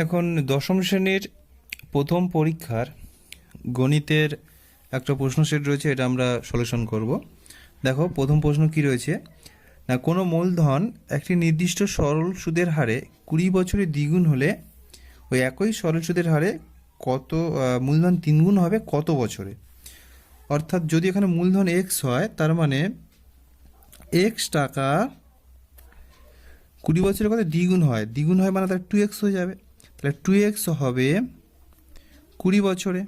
এখন দশম শ্রেণীর প্রথম পরীক্ষার গণিতের একটা প্রশ্ন সেট রয়েছে, এটা আমরা সলিউশন করব। দেখো প্রথম প্রশ্ন কি রয়েছে না, কোনো মূলধন একটি নির্দিষ্ট সরল সুদের হারে 20 বছরে দ্বিগুণ হলে ওই একই সরল সুদের হারে কত মূলধন 3 গুণ হবে কত বছরে। অর্থাৎ যদি এখানে মূলধন এক্স হয়, তার মানে এক্স টাকা 20 বছরের কত দ্বিগুণ হয়, দ্বিগুণ হয় মানে তার 2x হয়ে যাবে। তাহলে 2x হবে 20 বছরে।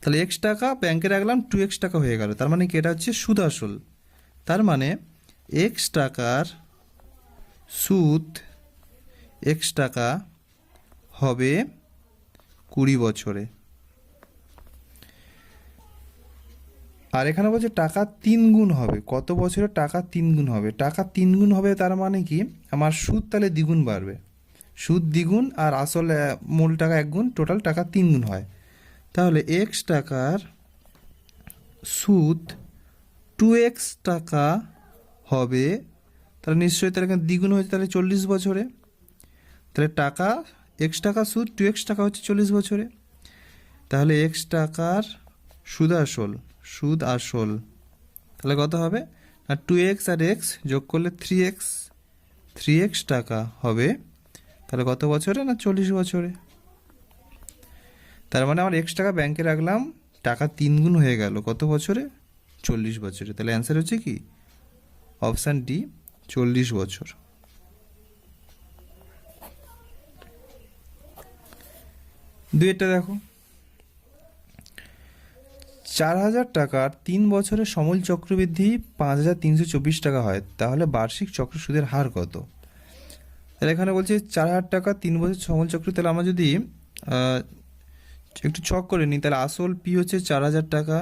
তাহলে x টাকা ব্যাংকে রাখলাম, 2x টাকা হয়ে গেল। তার মানে কি, এটা হচ্ছে সুদ আসল। তার মানে x টাকার সুদ x টাকা হবে 20 বছরে। আর এখানে বলছে টাকা 3 গুণ হবে কত বছরে, টাকা 3 গুণ হবে। টাকা 3 গুণ হবে তার মানে কি, আমার সুদ তাহলে দ্বিগুণ বাড়বে। সুদ দ্বিগুণ আর আসল মূল টাকা 1 গুণ, টোটাল টাকা 3 গুণ হয়। তাহলে x টাকার সুদ 2x টাকা হবে, তাহলে নিশ্চয়ই তাহলে এখানে দ্বিগুণ হয়েছে, তাহলে 40 বছরে। তাহলে টাকা x টাকা সুদ 2x টাকা হচ্ছে 40 বছরে। তাহলে x টাকার সুদ আসল তাহলে কত হবে না, 2x আর x যোগ করলে 3x টাকা হবে। তাহলে কত বছরে না 40 বছরে। তার মানে আমার x টাকা ব্যাংকে রাখলাম, টাকা 3 গুণ হয়ে গেল কত বছরে, 40 বছরে। তাহলে অ্যান্সার হচ্ছে কি অপশান ডি, 40 বছর। দুইটা দেখো, 4000 টাকার 3 বছরের সমূল চক্রবৃদ্ধি 5324 টাকা হয়, তাহলে বার্ষিক চক্র সুদের হার কত। তাহলে এখানে বলছে 4000 টাকা 3 বছর সমূল চক্র। তাহলে আমরা যদি একটু ছক করে নিই, তাহলে আসল পি হচ্ছে 4000 টাকা,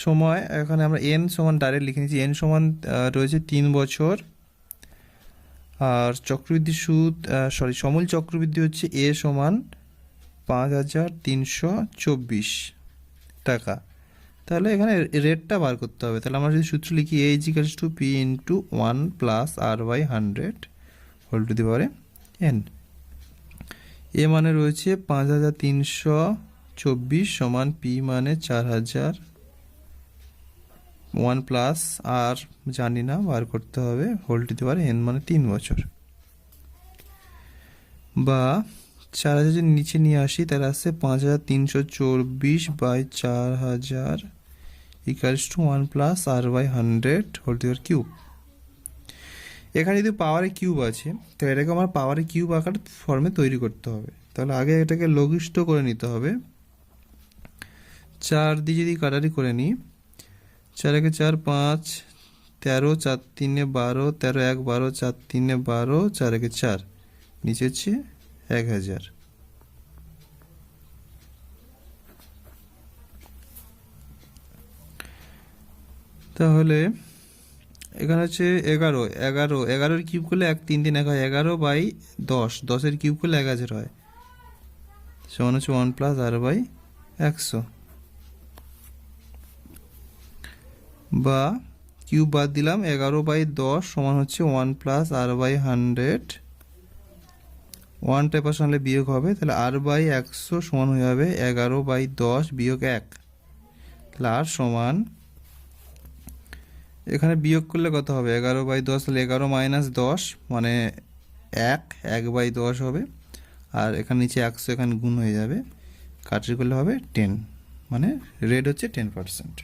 সময় এখানে আমরা এন সমান ডাইরেক্ট লিখে নিচ্ছি, এন সমান রয়েছে 3 বছর। আর চক্রবৃদ্ধি সুদ সমূল চক্রবৃদ্ধি হচ্ছে এ সমান 5324 টাকা। তাহলে এখানে রেটটা বার করতে হবে। তাহলে আমরা যদি সূত্র লিখি, A equals to P into 1 plus R by 100 whole to the power N. A মানে রয়েছে 5324 সমান পি মানে 4000, 1 প্লাস আর জানি না, বার করতে হবে, whole to the power n মানে 3 বছর। বা 4000 যদি নিচে নিয়ে আসি, তাহলে আসছে 5324 by 4000 equals to 1 plus R by 100 whole to the power cube. এখানে যদি পাওয়ারে কিউব আছে, তো এটাকে আমার পাওয়ারে কিউব আকার ফর্মে তৈরি করতে হবে। তাহলে আগে এটাকে লঘিষ্ঠ করে নিতে হবে। 4 দিয়ে যদি কাটারি করে নিই, 4 একে 4 5, 13, 4 3 12, 13 1 12, 4 3 12, 4 একে 4, নিচে হচ্ছে 1000। তাহলে এখানে হচ্ছে 11 কিউব করলে 1 3 3 1 হয়, 11 বাই 10, 10-এর কিউব করলে 1000 হয়, সমান হচ্ছে 1 প্লাস আর বাই 100। বা কিউব বাদ দিলাম, 11 বাই 10 সমান হচ্ছে 1 প্লাস আর বাই 100। 1টা পাশে আনলে বিয়োগ হবে, তাহলে আর বাই 100 সমান হয়ে যাবে 11 বাই 10 বিয়োগ 1। তাহলে আর সমান, এখানে বিয়োগ করলে কত হবে, 11 বাই 10, তাহলে 11 মাইনাস 10 মানে 1 বাই 10 হবে। আর এখানে নিচে 100, এখানে গুণ হয়ে যাবে, কাটারি করলে হবে 10, মানে রেড হচ্ছে 10%।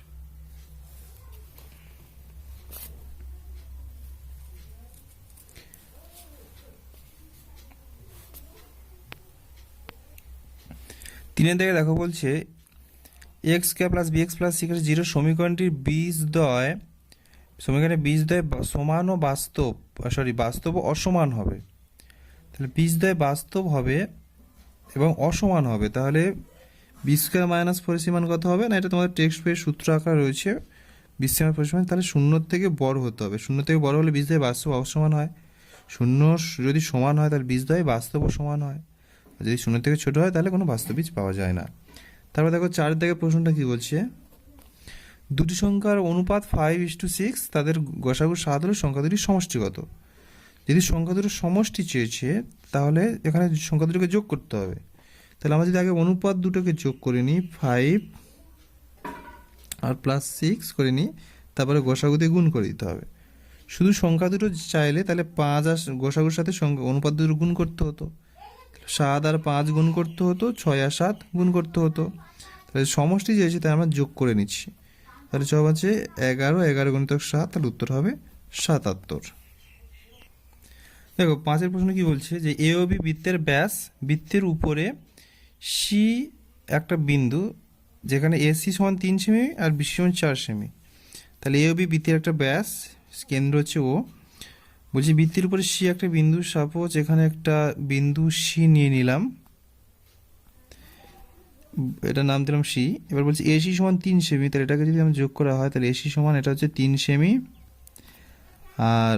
তিনের দিকে দেখো বলছে এক্স কে plus B x plus C কে 0 সমীকরণটির বীজদ্বয় সমান ও বাস্তব ও অসমান হবে। তাহলে বীজদ্বয় বাস্তব হবে এবং অসমান হবে। তাহলে বি স্কোয়ার মাইনাস 4 সমান কত হবে না, এটা তোমাদের টেক্সট বইয়ের সূত্র আকার রয়েছে, বি স্কোয়ার পরিসীমা। তাহলে 0 থেকে বড় হতে হবে, 0 থেকে বড় হলে বীজদ্বয় বাস্তব অসমান হয়। 0 যদি সমান হয় তাহলে বীজদ্বয় বাস্তব ও সমান হয়, যদি 0 থেকে ছোট হয় তাহলে কোনো বাস্তব বীজ পাওয়া যায় না। তারপর দেখো 4 থেকে প্রশ্নটা কি বলছে, দুটি সংখ্যার অনুপাত 5:6, তাদের গসাগু 7 হলে সংখ্যা দুটির সমষ্টি কত? যদি সংখ্যা দুটোর সমষ্টি চেয়েছে তাহলে এখানে সংখ্যা দুটোকে যোগ করতে হবে। তাহলে আমরা যদি আগে অনুপাত দুটোকে যোগ করে নিই, 5 আর +6 করে নিই, তারপরে গসাগু দিয়ে গুণ করে দিতে হবে। শুধু সংখ্যা দুটো চাইলে তাহলে 5 আর গসাগুর সাথে অনুপাত দুটো গুণ করতে হতো, 7 আর 5 গুণ করতে হতো, 6 আর 7 গুণ করতে হতো। তাহলে সমষ্টি চেয়েছে তাই আমরা যোগ করে নিচ্ছি। তাহলে সব আছে 11, 11 গুণিতক 7, তাহলে উত্তর হবে 77। দেখো 5-এর প্রশ্ন কি বলছে, যে এ ও বি বৃত্তের ব্যাস, বৃত্তের উপরে সি একটা বিন্দু, যেখানে এসি সমান 3 সেমি আর বিসি সমান 4 সেমি। তাহলে এ ও বি বৃত্তের একটা ব্যাস, কেন্দ্র হচ্ছে ও। বলছি বৃত্তের উপরে সি একটা বিন্দু, সাপোজ এখানে একটা বিন্দু সি নিয়ে নিলাম, এটা নাম দিলাম সি। এবার বলছি এসি সমান 3 সেমি, তাহলে এটাকে যদি আমি যোগ করা হয় তাহলে এসি সমান এটা হচ্ছে 3 সেমি, আর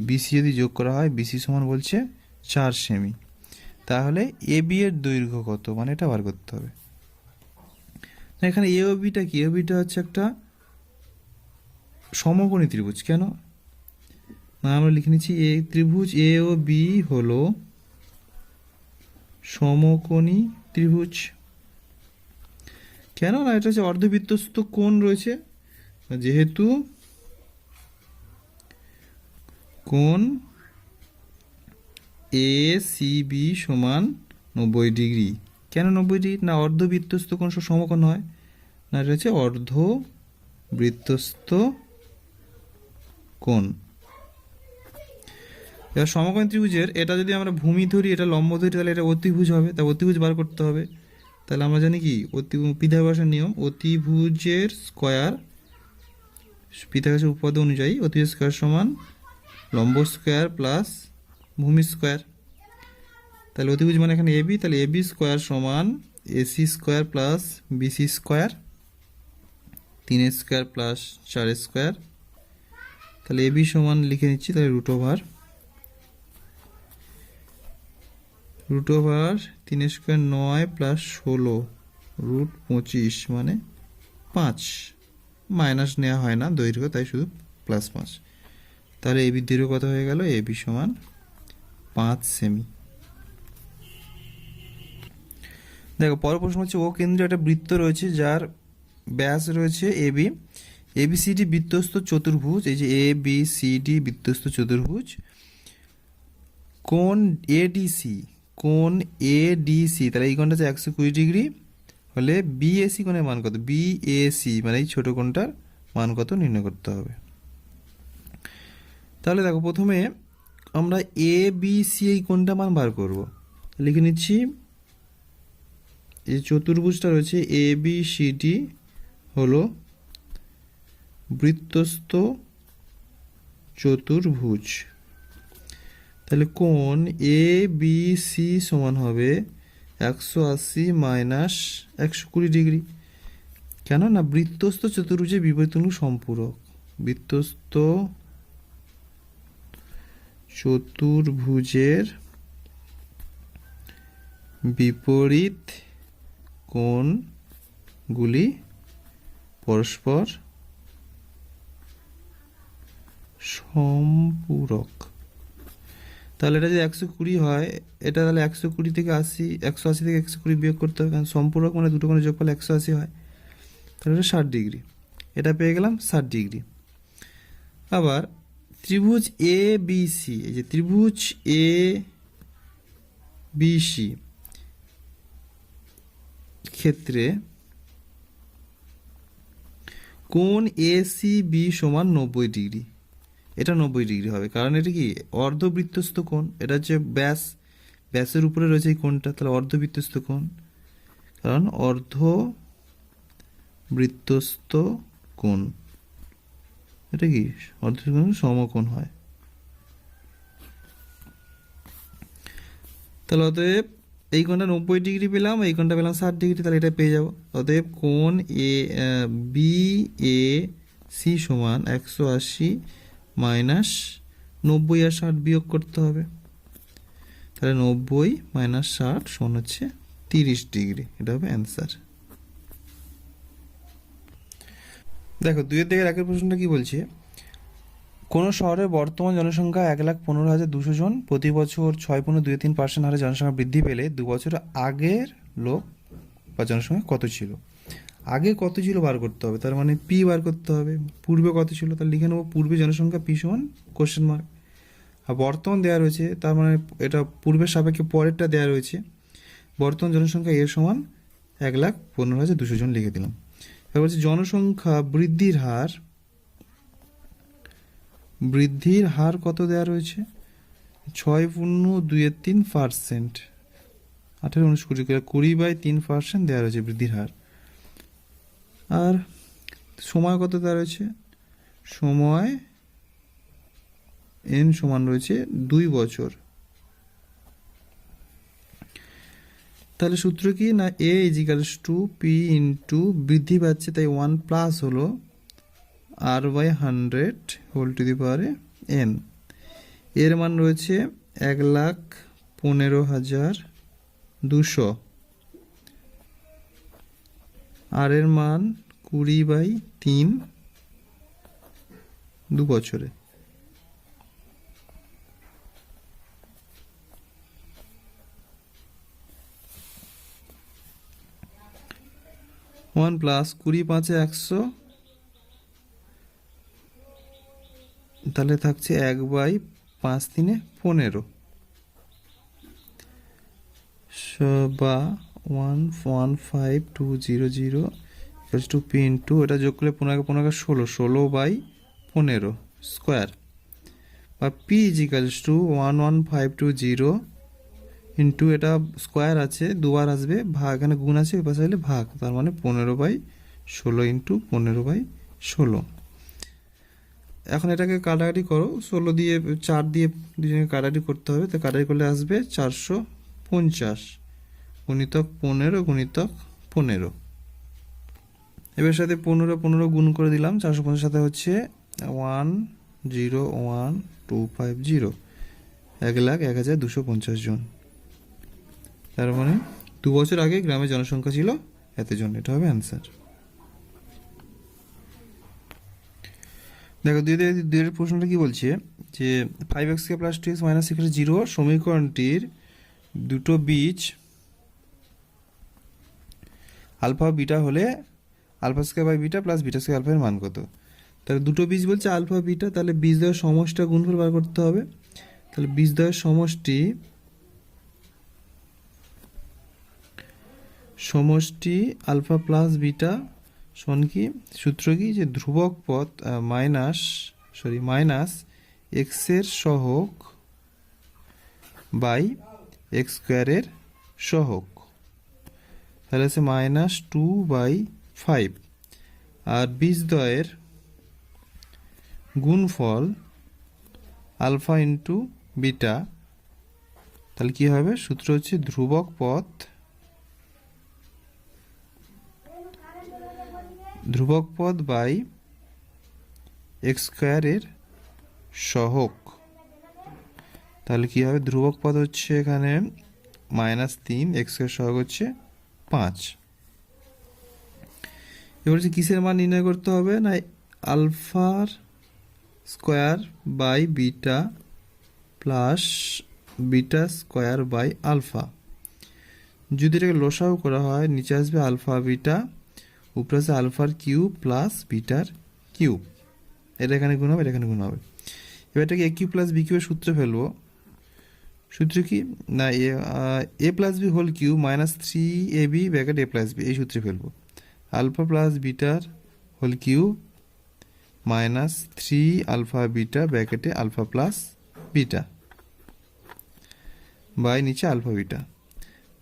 বিসি যদি যোগ করা হয় বিসি সমান বলছে 4 সেমি। তাহলে এ বি এর দৈর্ঘ্য কত, মানে এটা বার করতে হবে। এখানে এ ও বিটা কি, এ ও বিটা হচ্ছে একটা সমকোণী ত্রিভুজ। কেন না, আমরা লিখে নিচ্ছি এ ত্রিভুজ এ ও বি হলো সমকোণী ত্রিভুজ। কেন না, এটা হচ্ছে অর্ধবৃত্তস্থ কোণ রয়েছে, যেহেতু কোণ এ সি বি সমান 90 ডিগ্রি। কেন 90 ডিগ্রি না, অর্ধবৃত্তস্থ কোণ সমকোণ হয় না, এটা হচ্ছে অর্ধবৃত্তস্থ কোণ। এবার সমকোণী ত্রিভুজের এটা যদি আমরা ভূমি ধরি, এটা লম্ব ধরি, তাহলে এটা অতিভুজ হবে, তাই অতিভুজ বার করতে হবে। তাহলে আমরা জানি কি পিথাগোরাসের নিয়ম, অতিভুজের স্কয়ার, পিথাগোরাসের উপপাদ্য অনুযায়ী অতিভুজ স্কয়ার সমান লম্ব স্কয়ার প্লাস ভূমি স্কয়ার। তাহলে অতিভুজ মানে এখানে এবি, তাহলে এবি স্কয়ার সমান AC square plus BC square, 3 square plus 4 square. তাহলে এবি সমান লিখে নিচ্ছি, তাহলে √3 3 স্কয়ার 9 প্লাস 16 √25 মানে 5, মাইনাস নেওয়া হয় না দৈর্ঘ্য, তাই শুধু +5। তাহলে এবি দৈর্ঘ্য কত হয়ে গেল, এবি সমান 5 সেমি। দেখো পরের প্রশ্ন হচ্ছে, ও কেন্দ্রে একটা বৃত্ত রয়েছে যার ব্যাস রয়েছে এবি, এবিসিডি বৃত্তস্থ চতুর্ভুজ। এই যে এ বি সি ডি বৃত্তস্থ চতুর্ভুজ, কোণ এডিসি, কোণ এডিসি, তাহলে এই কোণটা হচ্ছে 120 ডিগ্রি হলে বিএসি কোণের মান কত, বিএসি মানে এই ছোট কোণটার মান কত নির্ণয় করতে হবে। তাহলে দেখো প্রথমে আমরা এ বি সি এই কোণটা মান বার করব। লিখে নিচ্ছি, এই চতুর্ভুজটা রয়েছে এ বি সি ডি হলো বৃত্তস্থ চতুর্ভুজ। তাহলে কোণ এ বি সি সমান হবে 180 মাইনাস 120 ডিগ্রি। কেন না, বৃত্তস্থ চতুর্ভুজের বিপরীতমুখী সম্পূরক, বৃত্তস্থ চতুর্ভুজের বিপরীত কোণগুলি পরস্পর সম্পূরক। তাহলে এটা যদি 120 হয়, এটা তাহলে 120 থেকে 80, 180 থেকে 120 বিয়োগ করতে হবে, কারণ সম্পূরক মানে দুটো কোণের যোগফল 180 হয়। তাহলে এটা 60 ডিগ্রি, এটা পেয়ে গেলাম 60 ডিগ্রি। আবার ত্রিভুজ এ বি সি, এই যে ত্রিভুজ এ বি সি ক্ষেত্রে কোণ এ সি বি সমান 90 ডিগ্রি। এটা 90 ডিগ্রি হবে, কারণ এটা কি অর্ধবৃত্তস্থ কোণ, এটা হচ্ছে ব্যাস, ব্যাসের উপরে রয়েছে এই কোণটা, তাহলে অর্ধবৃত্তস্থ কোণ, কারণ অর্ধবৃত্তস্থ কোণ এটা কি অর্ধবৃত্তস্থ সমকোণ হয়। তাহলে অতএব এই কোণটা 90 ডিগ্রি পেলাম, এই কোণটা পেলাম 60 ডিগ্রি, তাহলে এটা পেয়ে যাব। অতএব কোণ বি এ সি সমান 180 মাইনাস 90 আর 60 বিয়োগ করতে হবে, তাহলে 90 মাইনাস 60 সমান হচ্ছে 30 ডিগ্রি। এটা হবে অ্যান্সার। দেখো 2-1 প্রশ্নটা কি বলছে, কোনো শহরের বর্তমান জনসংখ্যা 1,15,200 জন, প্রতি বছর 6.23% হারে জনসংখ্যা বৃদ্ধি পেলে 2 বছর আগের লোক বা জনসংখ্যা কত ছিল। আগে কত ছিল বার করতে হবে, তার মানে পি বার করতে হবে। পূর্বে কত ছিল, তাহলে লিখে নেবো পূর্বে জনসংখ্যা পি সমান কোশ্চেন মার্ক। আর বর্তমান দেওয়া রয়েছে, তার মানে এটা পূর্বের সাপেক্ষে পরেরটা দেওয়া রয়েছে। বর্তমান জনসংখ্যা এর সমান 1,15,200 জন লিখে দিলাম। এবার বলছে জনসংখ্যা বৃদ্ধির হার কত দেওয়া রয়েছে, 6.23%। 18-19-20 দেওয়া রয়েছে বৃদ্ধির হার। আর সময় কত দেওয়া রয়েছে, সময় এন সমান রয়েছে 2 বছর। তাহলে সূত্র কি না, এ ইজিক্যালস টু পি ইন্টু বৃদ্ধি পাচ্ছে তাই 1 প্লাস হলো r/100 হোল টু দি পাওয়ারে n। এর মান রয়েছে 1,15,200, আর এর মান 20/3 2 বছরে। ওয়ান প্লাস 20×5=100, তাহলে থাকছে 1/5×3=15 বা 115,200 পি ইন্টু এটা যোগ করলে 15×15=16 স্কোয়ার, বা পি ইজিক্যালস টু 11520 ইন্টু এটা স্কোয়ার আছে দুবার আসবে, ভাগ এখানে গুণ আছে ওই পাশে হলে ভাগ, তার মানে 15/16 ইন্টু 15/16। এখন এটাকে কাটাকাটি করো, 16 দিয়ে 4 দিয়ে দুজনে কাটাকাটি করতে হবে, তো কাটাকাটি করলে আসবে 450 গুণিতক 15 গুণিতক 15। এবার সাথে 15 গুণ করে দিলাম, 450 সাথে হচ্ছে 1,01250, 1,01,250 জন। তার মানে 2 বছর আগে গ্রামের জনসংখ্যা ছিল এতজন, এটা হবে অ্যান্সার। দেখো 2 প্রশ্নটা কি বলছে যে 5x² + 2x - 6 সমীকরণটির দুটো বীজ আলফা বিটা হলে α² β + β² আলফা এর মান কত। তাহলে দুটো বীজ বলছে আলফা বিটা, তাহলে বীজদ্বয়ের সমষ্টিটা গুণফল বার করতে হবে। তাহলে বীজদ্বয়ের সমষ্টি আলফা প্লাস বিটা সমান কি, সূত্র কি, যে ধ্রুবক পদ মাইনাস এক্সের সহগ বাই x² সহগ, তাহলে আছে -2/5। আর বীজদ্বয়ের গুণফল আলফা ইন্টু বিটা, তাহলে কি হবে, সূত্র হচ্ছে ধ্রুবক পদ বাই x² সহগ, তাহলে কি হবে, ধ্রুবক পদ হচ্ছে এখানে -3, x² সহগ হচ্ছে 5। এবার হচ্ছে কিসের মান নির্ণয় করতে হবে না, আলফার square by beta plus β² by alpha. যদি এটাকে লসাগু করা হয় নিচে আসবে আলফা বিটা, উপরে আছে আলফার কিউব প্লাস বিটার কিউব, এটা এখানে গুণ হবে, এটা এখানে গুণ হবে। এবার এটাকে a³ + b³ এর সূত্রে ফেলবো। সূত্র কি না, a + b whole cube -3ab bracket a + b, এই সূত্রে ফেলবো। আলফা প্লাস বিটার হোল কিউব -3 আলফা বিটা ব্র্যাকেটে আলফা প্লাস বিটা বাই নিচে আলফা বিটা।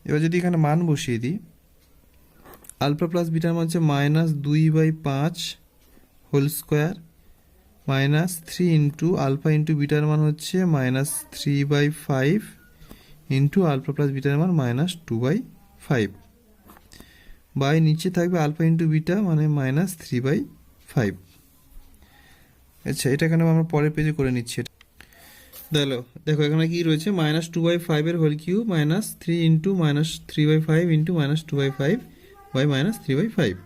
এবার যদি এখানে মান বসিয়ে দিই, আলফা প্লাস বিটার মান হচ্ছে -2/5 whole square -3 into alpha into বিটার মান হচ্ছে -3/5 ইন্টু আলফা প্লাস বিটার মান -2/5 বাই নিচে থাকবে আলফা ইন্টু বিটা মানে -3/5। আচ্ছা, এটা এখানে আমরা পরের পেজে করে নিচ্ছি। দেখো এখানে কি রয়েছে, -2/5 এর whole cube -3 into -3/5 into -2/5 by -3/5।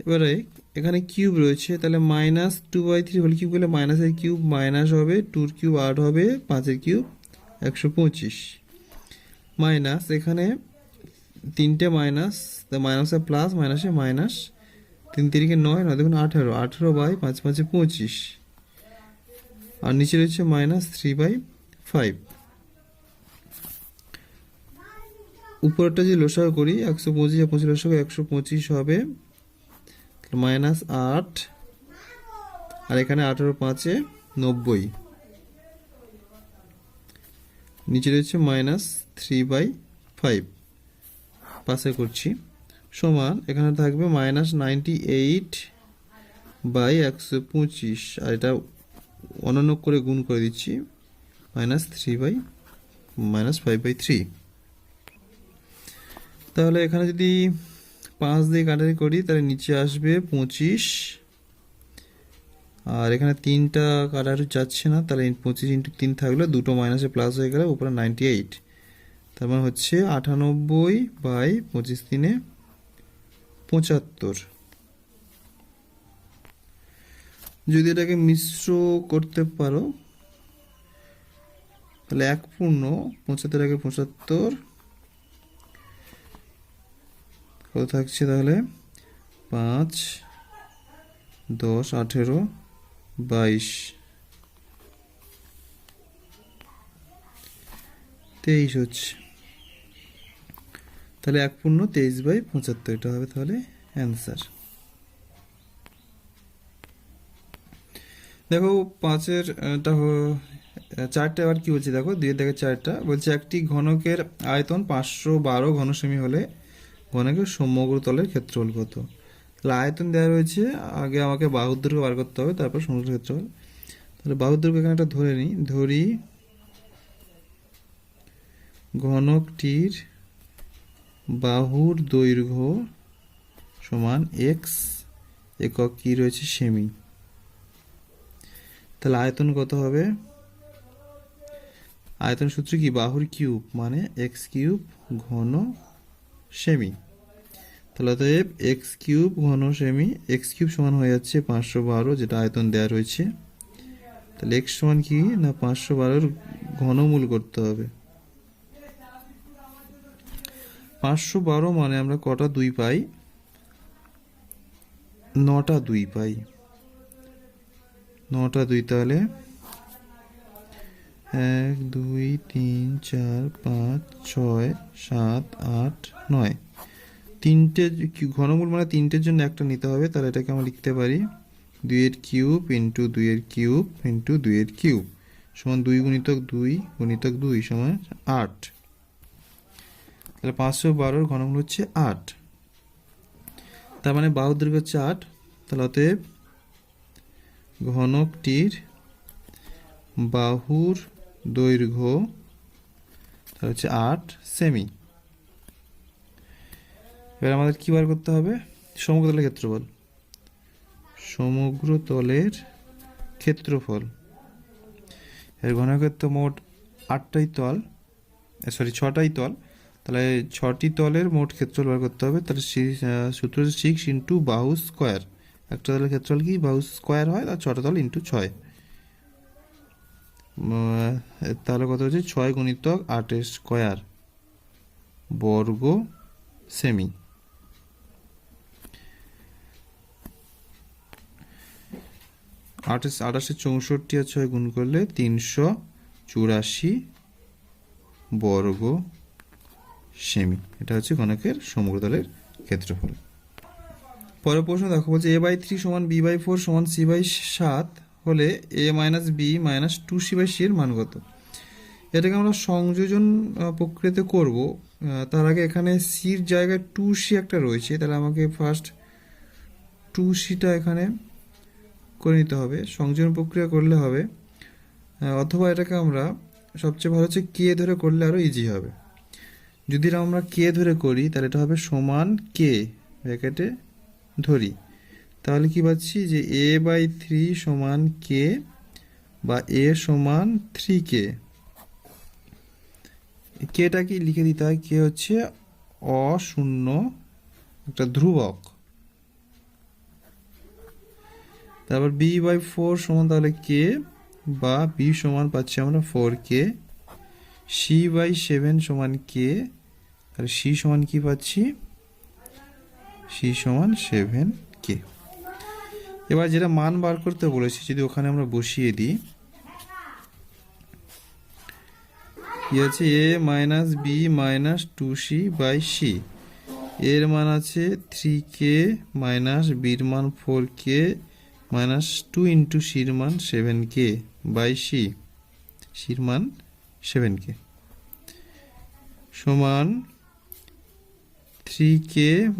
এবারে এখানে কিউব রয়েছে, তাহলে -2/3 হোল কিউব করলে মাইনাসের কিউব মাইনাস হবে, 2 কিউব 8 হবে, 5 কিউব 125 মাইনাস এখানে তিনটে মাইনাস, মাইনাসে প্লাস মাইনাসে মাইনাস, 3 3 9 9 দেখুন 18, 18/5 5 25, আর নিচে রয়েছে -3/5। উপরটা যদি লসাগু করি 125 আর 25 লসাগু 125 হবে, -8, আর এখানে 18 5 90, নিচে রয়েছে -3/5, পাশে করছি, সমান এখানে থাকবে -98/125, আর এটা অনন্য করে গুণ করে দিচ্ছি, -5/3। তাহলে এখানে যদি 5 দিয়ে কাটারি করি তাহলে নিচে আসবে 25, আর এখানে 3টা কাটারি যাচ্ছে না, তাহলে 25 × 3 থাকলে দুটো মাইনাসে প্লাস হয়ে গেলে উপরে 98, তার মানে হচ্ছে 98/25 3 75। যদি এটাকে মিশ্র করতে পারো তাহলে 1 পূর্ণ 75 আগে 75 কত থাকছে, তাহলে 5 10 18 22 23 হচ্ছে, তাহলে 1 পূর্ণ 23/75 এটা হবে তাহলে অ্যান্সার। দেখো 5-এর চারটা আবার কি বলছে দেখো, 2 থেকে 4টা বলছে একটি ঘনকের আয়তন 512 ঘনসেমি হলে ঘনকের সমগ্র তলের ক্ষেত্রফল কত। তাহলে আয়তন দেওয়া রয়েছে, আগে আমাকে বাহুর দৈর্ঘ্য বার করতে হবে, তারপর সমগ্র ক্ষেত্রফল। তাহলে বাহুর দৈর্ঘ্য এখানে একটা ধরে নিই, ধরি ঘনকটির বাহুর দৈর্ঘ্য সমান x, একক কি রয়েছে সেমি। তাহলে আয়তন কত হবে, আয়তন সূত্র কি, বাহুর কিউব মানে x³ ঘন সেমি। তাহলে অতএব x³ ঘন সেমি, x³ সমান হয়ে যাচ্ছে 512, যেটা আয়তন দেওয়া রয়েছে। তাহলে x সমান কি না 512-এর ঘনমূল করতে হবে। 512 মানে আমরা কটা 2 পাই, 9টা 2 পাই, 9টা 2, তাহলে 1 2 3 4 5 6 7 8 9, তিনটে ঘনমূল মানে তিনটের জন্য একটা নিতে হবে, তাহলে এটাকে আমরা লিখতে পারি 2 এর কিউব ইন্টু 2 এর কিউব ইন্টু 2 এর কিউব সমান 2 গুণিতক 2 গুণিতক 2 সমান 8। তাহলে 512-এর ঘনমূল হচ্ছে 8, তার মানে বাহুর দৈর্ঘ্য হচ্ছে 8। তাহলে অতএব ঘনকটির বাহুর দৈর্ঘ্য তাহলে হচ্ছে 8 সেমি। এবার আমাদের কি বার করতে হবে, সমগ্র তলের ক্ষেত্রফল। সমগ্র তলের ক্ষেত্রফল, এর ঘনকের তো মোট 8টাই তল, 6টাই তল, তাহলে 6টি তলের মোট ক্ষেত্রফল বার করতে হবে। তাহলে সূত্র হচ্ছে 6 ইন্টু বাহু স্কোয়ার, একটা তলের ক্ষেত্রফল কি বাহু স্কোয়ার হয়, আর 6টা তল ইন্টু 6, তাহলে কত হচ্ছে 6 গুণিতক 8 স্কোয়ার বর্গ সেমি। 28 64 আর 6 গুণ করলে 384 বর্গ সেমি। এটা হচ্ছে ঘনকের সমগ্রতলের ক্ষেত্রফল। পরের প্রশ্ন দেখো, বলছে a/3 সমান b/4 সমান c/7 হলে a minus b minus 2c/c এর মান কত। এটাকে আমরা সংযোজন প্রক্রিয়াতে করব। তার আগে এখানে সির জায়গায় 2c একটা রয়েছে, তাহলে আমাকে ফার্স্ট 2cটা এখানে করে নিতে হবে, সংযোজন প্রক্রিয়া করলে হবে। অথবা এটাকে আমরা সবচেয়ে ভালো হচ্ছে কে ধরে করলে আরও ইজি হবে। যদি আমরা কে ধরে করি তাহলে এটা হবে সমান কে ব্র্যাকেটে ধরি, তাহলে কি পাচ্ছি যে a/3 সমান কে বা a সমান 3k। কেটা কি লিখে দিতে হয়, কে হচ্ছে অশূন্য একটা ধ্রুবক, তারপর b/4 সমান তাহলে কে, বা b সমান পাচ্ছি আমরা 4k, c/7 সমান কে, তাহলে c সমান কি পাচ্ছি, c সমান 7k। এবার যেটা মান বার করতে বলেছি যদি ওখানে আমরা বসিয়ে দিই, কি আছে a minus b minus 2c/c, এর মান আছে 3k মাইনাস বির মান 4k মাইনাস 2 ইন্টু সির মান 7k বাই সি, সির মান 7k সমান 3k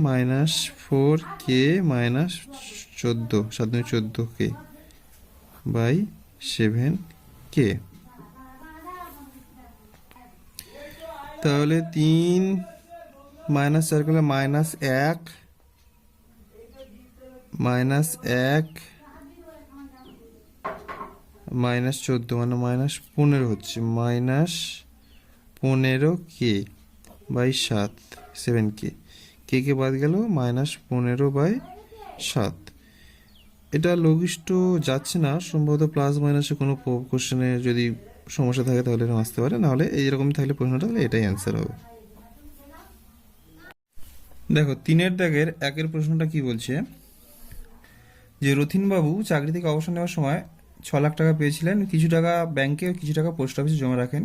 minus 4k minus 14k by 7k। তাহলে 3 মাইনাস 4 করলে -1 -1 -14 মানে -15 হচ্ছে, -15k বাই 7k, কে কে বাদ গেল, -15/7। এটা লঘিষ্ঠ যাচ্ছে না, সম্ভবত প্লাস মাইনাসে কোনো কোশ্চেনে যদি সমস্যা থাকে তাহলে এরকম আসতে পারে, নাহলে এইরকম থাকলে প্রশ্নটা, তাহলে এটাই অ্যান্সার হবে। দেখো 3-এর দাগের 1-এর প্রশ্নটা কি বলছে, যে রথীনবাবু চাকরি থেকে অবসর নেওয়ার সময় 6 লাখ টাকা পেয়েছিলেন, কিছু টাকা ব্যাংকে ও কিছু টাকা পোস্ট অফিসে জমা রাখেন,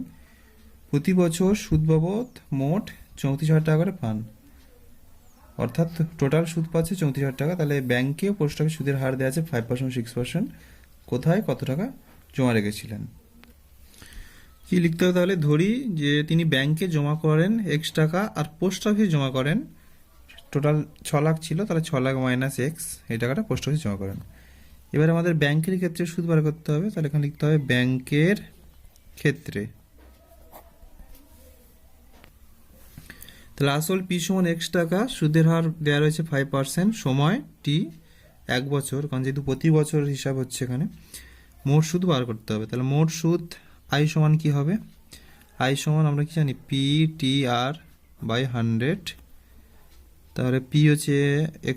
প্রতি বছর সুদ বাবদ মোট 34,000 টাকা করে পান, অর্থাৎ টোটাল সুদ পাচ্ছে 34,000 টাকা। তাহলে ব্যাংকে ও পোস্ট অফিস সুদের হার দেওয়া আছে 5% 6%, কোথায় কত টাকা জমা রেখেছিলেন। কি লিখতে হবে তাহলে, ধরি যে তিনি ব্যাংকে জমা করেন x টাকা আর পোস্ট অফিসে জমা করেন, টোটাল 6 লাখ ছিল, তাহলে 6 লাখ মাইনাস এক্স, এই টাকাটা পোস্ট অফিসে জমা করেন। এবার আমাদের ব্যাংকের ক্ষেত্রে সুদ বার করতে হবে, তাহলে এখানে লিখতে হবে ব্যাংকের ক্ষেত্রে, তাহলে আসল পি সমান x টাকা, সুদের হার দেওয়া রয়েছে 5%, সময় টি 1 বছর, কারণ যেহেতু প্রতি বছর হিসাব হচ্ছে এখানে, মোট সুদ বার করতে হবে। তাহলে মোট সুদ আই সমান কি হবে, আই সমান আমরা কি জানি, পি টি আর বাই 100, তাহলে পি হচ্ছে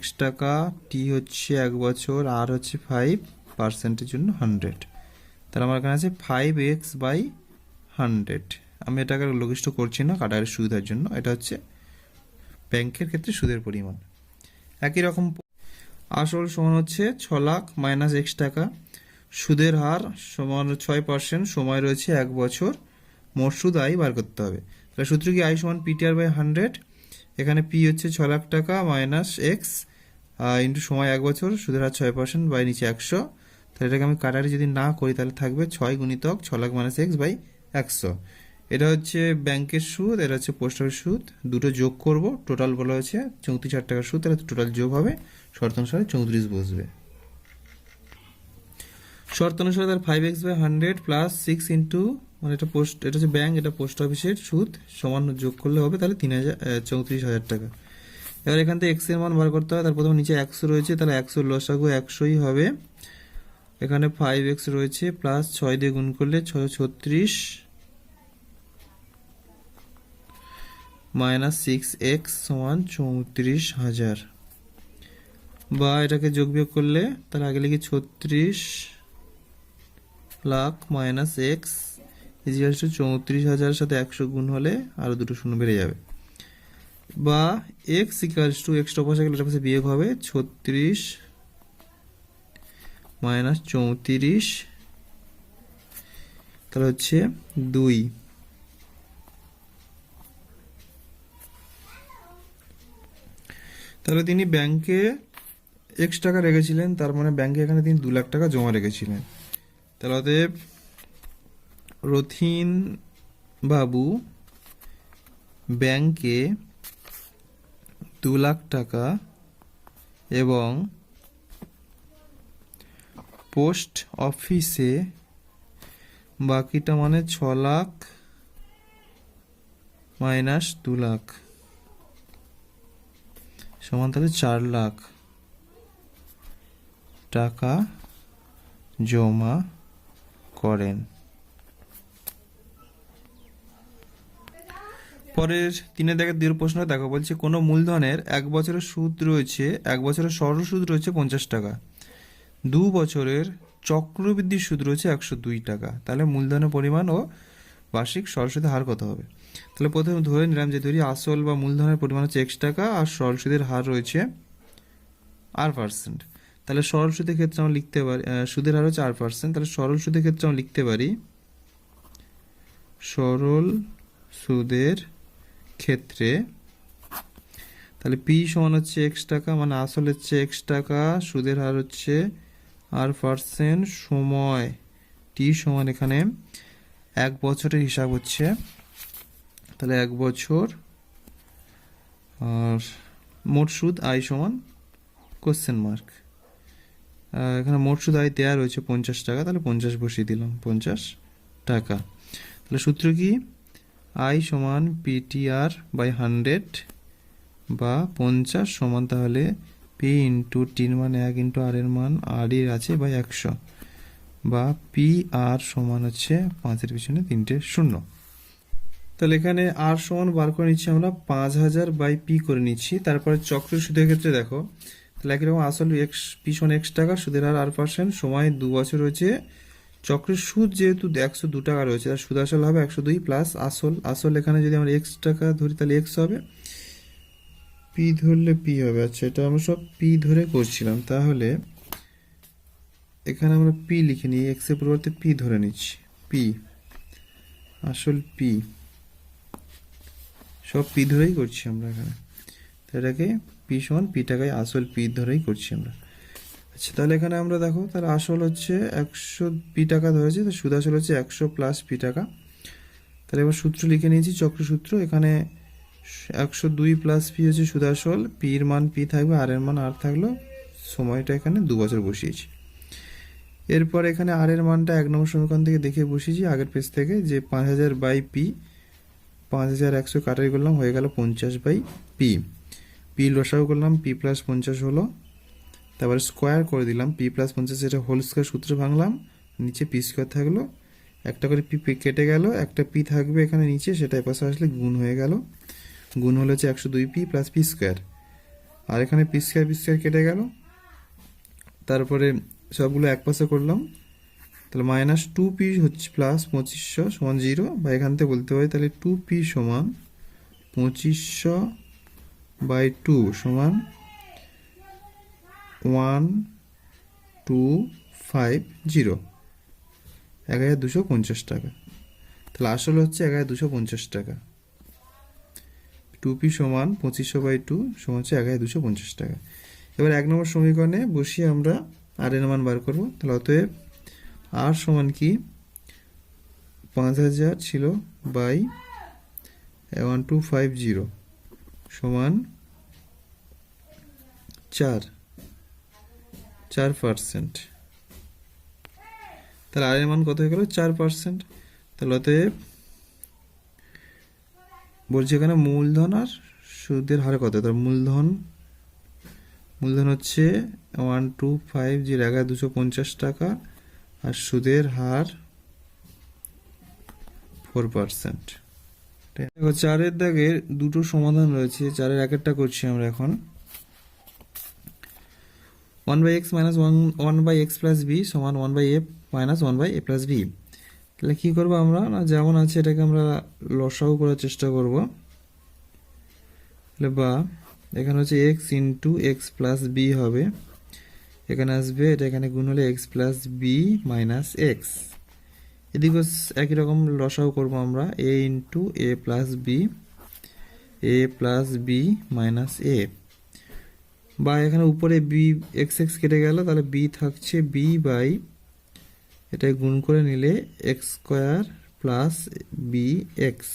x টাকা, টি হচ্ছে 1 বছর, আর হচ্ছে 5%-এর জন্য 100, তাহলে আমার এখানে আছে 5x/100। আমি এটাকে লঘিষ্ঠ করছি না কাটার সুবিধার জন্য, এটা হচ্ছে ব্যাংকের ক্ষেত্রে সুদের পরিমাণ। একই রকম আসল সমান হচ্ছে 6 লাখ মাইনাস x টাকা, সুদের হার সমান 6%, সময় রয়েছে 1 বছর, মোট সুদ আই বার করতে হবে। তাহলে সূত্র কি, আই সমান PTR/100, এখানে পি হচ্ছে 6 লাখ টাকা মাইনাস এক্স ইন্টু সময় 1 বছর, সুদের হার 6% বাই নিচে 100, তাহলে এটাকে আমি কাটারি যদি না করি তাহলে থাকবে 6 গুণিতক 6 লাখ মাইনাস এক্স বাই 100। এটা হচ্ছে ব্যাংকের সুদ, এটা হচ্ছে পোস্ট অফিস সুদ, দুটো যোগ করব, টোটাল বলা হয়েছে 34,000 টাকার সুদ, তাহলে টোটাল যোগ হবে, শর্ত অনুসারে 34 বসবে। শর্ত অনুসারে তার 5x/100 প্লাস 6 ইন্টু, মানে এটা এটা হচ্ছে ব্যাংক, এটা পোস্ট অফিসের সুদ, সমান যোগ করলে হবে তাহলে 34,000 টাকা। এবার এখান থেকে এক্স এর মান বার করতে হবে, তার প্রথমে নিচে 100 রয়েছে, তাহলে 100 লসাগু 100ই হবে, এখানে 5x রয়েছে, প্লাস 6 দিয়ে গুণ করলে 636 মাইনাস 6x সমান 34,000, বা এটাকে যোগ বিয়োগ করলে তাহলে আগে লিখি 36 লাখ মাইনাস এক্স ইজিকালস টু 34,000-এর সাথে 100 গুণ হলে আরও দুটো শূন্য বেড়ে যাবে, বা এক্স ইকালস টু, এক্সটা পাশে গেলে এটা পাশে বিয়োগ হবে, 36 মাইনাস 34, তাহলে হচ্ছে 2। তাহলে তিনি ব্যাংকে x টাকা রেখেছিলেন, তার মানে ব্যাংকে এখানে তিনি 2 লাখ টাকা জমা রেখেছিলেন। তাহলে অতএব রথীন বাবু ব্যাংকে 2 লাখ টাকা এবং পোস্ট অফিসে বাকিটা মানে 6 লাখ মাইনাস 2 লাখ সমান তাহলে 4 লাখ টাকা জমা করেন। পরের 3-এর দাগের 2 প্রশ্ন দেখো, বলছে কোনো মূলধনের 1 বছরের সুদ রয়েছে, 1 বছরের সরল সুদ রয়েছে 50 টাকা, বছরের চক্রবৃদ্ধি সুদ রয়েছে 102 টাকা, তাহলে মূলধনের পরিমাণ ও বার্ষিক সরল সুদের হার কত হবে? তাহলে প্রথমে ধরে নিলাম যে ধরি আসল বা মূলধনের পরিমাণ হচ্ছে x টাকা আর সরল সুদের হার রয়েছে r%। তাহলে সরল সুদের ক্ষেত্রে আমরা লিখতে পারি সুদের হার হচ্ছে r%, তাহলে সরল সুদের ক্ষেত্রে আমরা লিখতে পারি সরল সুদের ক্ষেত্রে তাহলে p সমান হচ্ছে x টাকা, মানে আসল হচ্ছে x টাকা, সুদের হার হচ্ছে r%, সময় t সমান এখানে 1 বছরের হিসাব হচ্ছে, তাহলে 1 বছর, আর মোট সুদ i সমান কোশ্চেন মার্ক। এখানে মোট সুদ i দেওয়া রয়েছে 50 টাকা, তাহলে 50 বসিয়ে দিলাম, 50 টাকা। তাহলে সূত্র কি? i সমান PTR/100 বা 50 সমান তাহলে p ইন্টু টির মান 1 ইন্টু r এর মান r এর আছে বাই 100, বা PR সমান হচ্ছে 5-এর পিছনে 3টে শূন্য। তাহলে এখানে r সমান বার করে নিচ্ছি আমরা 5000 বাই p করে নিচ্ছি। তারপরে চক্রের সুদের ক্ষেত্রে দেখো, তাহলে একই রকম আসল p সমান x টাকা, সুদের হার r%, সময় 2 বছর রয়েছে, চক্রের সুদ যেহেতু 102 টাকা রয়েছে, তার সুদ আসল হবে 102 প্লাস আসল এখানে যদি আমরা x টাকা ধরি তাহলে x হবে, p ধরলে p হবে। আচ্ছা, এটা আমরা সব p ধরে করছিলাম, তাহলে এখানে আমরা p লিখে নিই, x এর পরিবর্তে p ধরে নিচ্ছি, p আসল p, সব p ধরেই করছি আমরা এখানে, তো এটাকে p সমান p টাকায় আসল p ধরেই করছি আমরা। আচ্ছা, তাহলে এখানে আমরা দেখো, তাহলে আসল হচ্ছে 100 p টাকা ধরেছে, তো সুদ আসল হচ্ছে 100 প্লাস p টাকা। তাহলে এবার সূত্র লিখে নিয়েছি, চক্র সূত্র, এখানে 102 প্লাস p হচ্ছে সুদ আসল, p এর মান p থাকবে, r এর মান r থাকলো, সময়টা এখানে 2 বছর বসিয়েছি। এরপর এখানে r এর মানটা 1 নম্বর সমীকরণ থেকে দেখে বসিয়েছি আগের পেজ থেকে, যে 5000 বাই p, 5100 কাটাই করলাম, হয়ে গেল 50 বাই p, p লসাগু করলাম, p প্লাস 50 হলো, তারপরে স্কোয়ার করে দিলাম, p প্লাস 50 এটা হোল স্কোয়ার সূত্র ভাঙলাম, নিচে p স্কোয়ার থাকলো, একটা করে p কেটে গেল, একটা p থাকবে এখানে নিচে, সেটা এপাশে আসলে গুণ হয়ে গেল, গুণ হলো হচ্ছে 102p প্লাস p স্কোয়ার, আর এখানে p স্কোয়ার কেটে গেল, তারপরে সবগুলো এক পাশে করলাম, তাহলে মাইনাস 2p হচ্ছে প্লাস 2500 সমান 0, বা এখান থেকে বলতে পারি তাহলে 2p সমান 2500 বাই 2 সমান 1250, 1250 টাকা। তাহলে আসলে হচ্ছে 1250 টাকা, 2p সমান 2500 বাই 2 সমান হচ্ছে 1250 টাকা। এবার 1 নম্বর সমীকরণে বসিয়ে আমরা আর এর মান বার করবো, তাহলে অতএব আর সমান কি 5000 ছিল বাই 1250 সমান 4%। তাহলে আর এর মান কত হয়ে গেল? 4%। তাহলে অতএব বলছি এখানে মূলধন আর সুদের হার কত? তার মূলধন হচ্ছে 1250, 1250 টাকা, আর সুদের হার 4%। দেখো 4-এর দাগের দুটো সমাধান রয়েছে, 4-এর একেরটা করছি আমরা এখন। 1/x minus 1/x plus b সমান 1/a minus 1/a plus b। তাহলে কি করবো আমরা, না যেমন আছে এটাকে আমরা লসাগু করার চেষ্টা করব, তাহলে বা এখানে হচ্ছে x into X plus B হবে, এখানে আসবে, এটা এখানে গুণ হলে x plus B minus X, এদিকে একই রকম লসাগু করবো আমরা, a into A plus B minus A, বা এখানে উপরে বি এক্স কেটে গেল, তাহলে বি থাকছে বি বাই, এটা গুণ করে নিলে x square plus B x,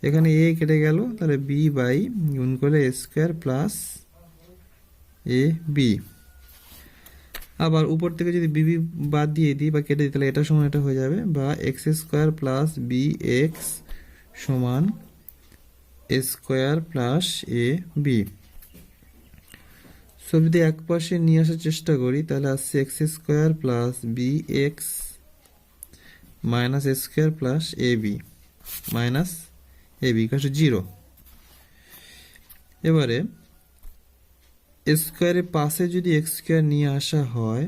এখানে এ কেটে গেল, তাহলে বি বাই গুণ করলে a square plus a b, আবার উপর থেকে যদি বি বাদ দিয়ে দিই বা কেটে দিই, তাহলে এটা সমান এটা হয়ে যাবে, বা x square plus B x সমান a square plus a b. সব যদি এক পাশে নিয়ে আসার চেষ্টা করি, তাহলে আসছে x square plus B x minus A square plus a b minus A b equal to 0। এবারে স্কোয়ারের পাশে যদি এক্স স্কোয়ার নিয়ে আসা হয়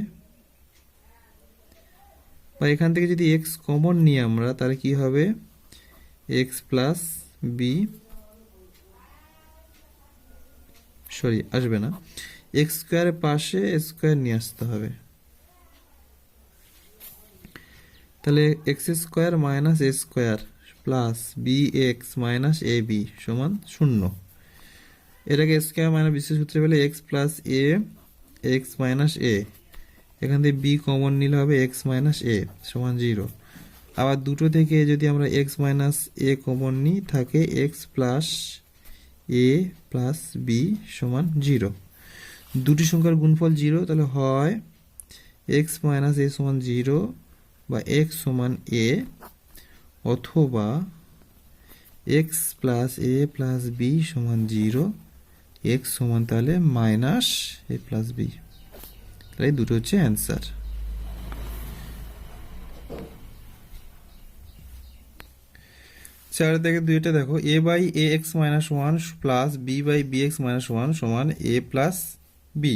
বা এখান থেকে যদি এক্স কমন নিই আমরা, তাহলে কি হবে এক্স প্লাস বি, সরি আসবে না, এক্স স্কোয়ারের পাশে স্কোয়ার নিয়ে আসতে হবে, তাহলে এক্স স্কোয়ার মাইনাস এ square plus B x minus এ বি সমান 0। এটাকে স্কোয়ার মাইনাস বিশেষ সূত্রে পেলে X plus A x minus A, এখান থেকে বি কমন নিলে হবে এক্স মাইনাস এ সমান 0। আবার দুটো থেকে যদি আমরা এক্স মাইনাস এ কমন নিই থাকে এক্স প্লাস এ প্লাস বি সমান 0। দুটি সংখ্যার গুণফল 0, তাহলে হয় এক্স মাইনাস এ সমান 0 বা এক্স সমান এ, অথবা এক্স প্লাস এ প্লাস বি সমান 0, এক্স সমান তাহলে মাইনাস এ প্লাস বি। তাই দুটো হচ্ছে অ্যান্সার। চার থেকে দুইটা দেখো, A by A x minus one plus B by B x minus one সমান এ প্লাস বি।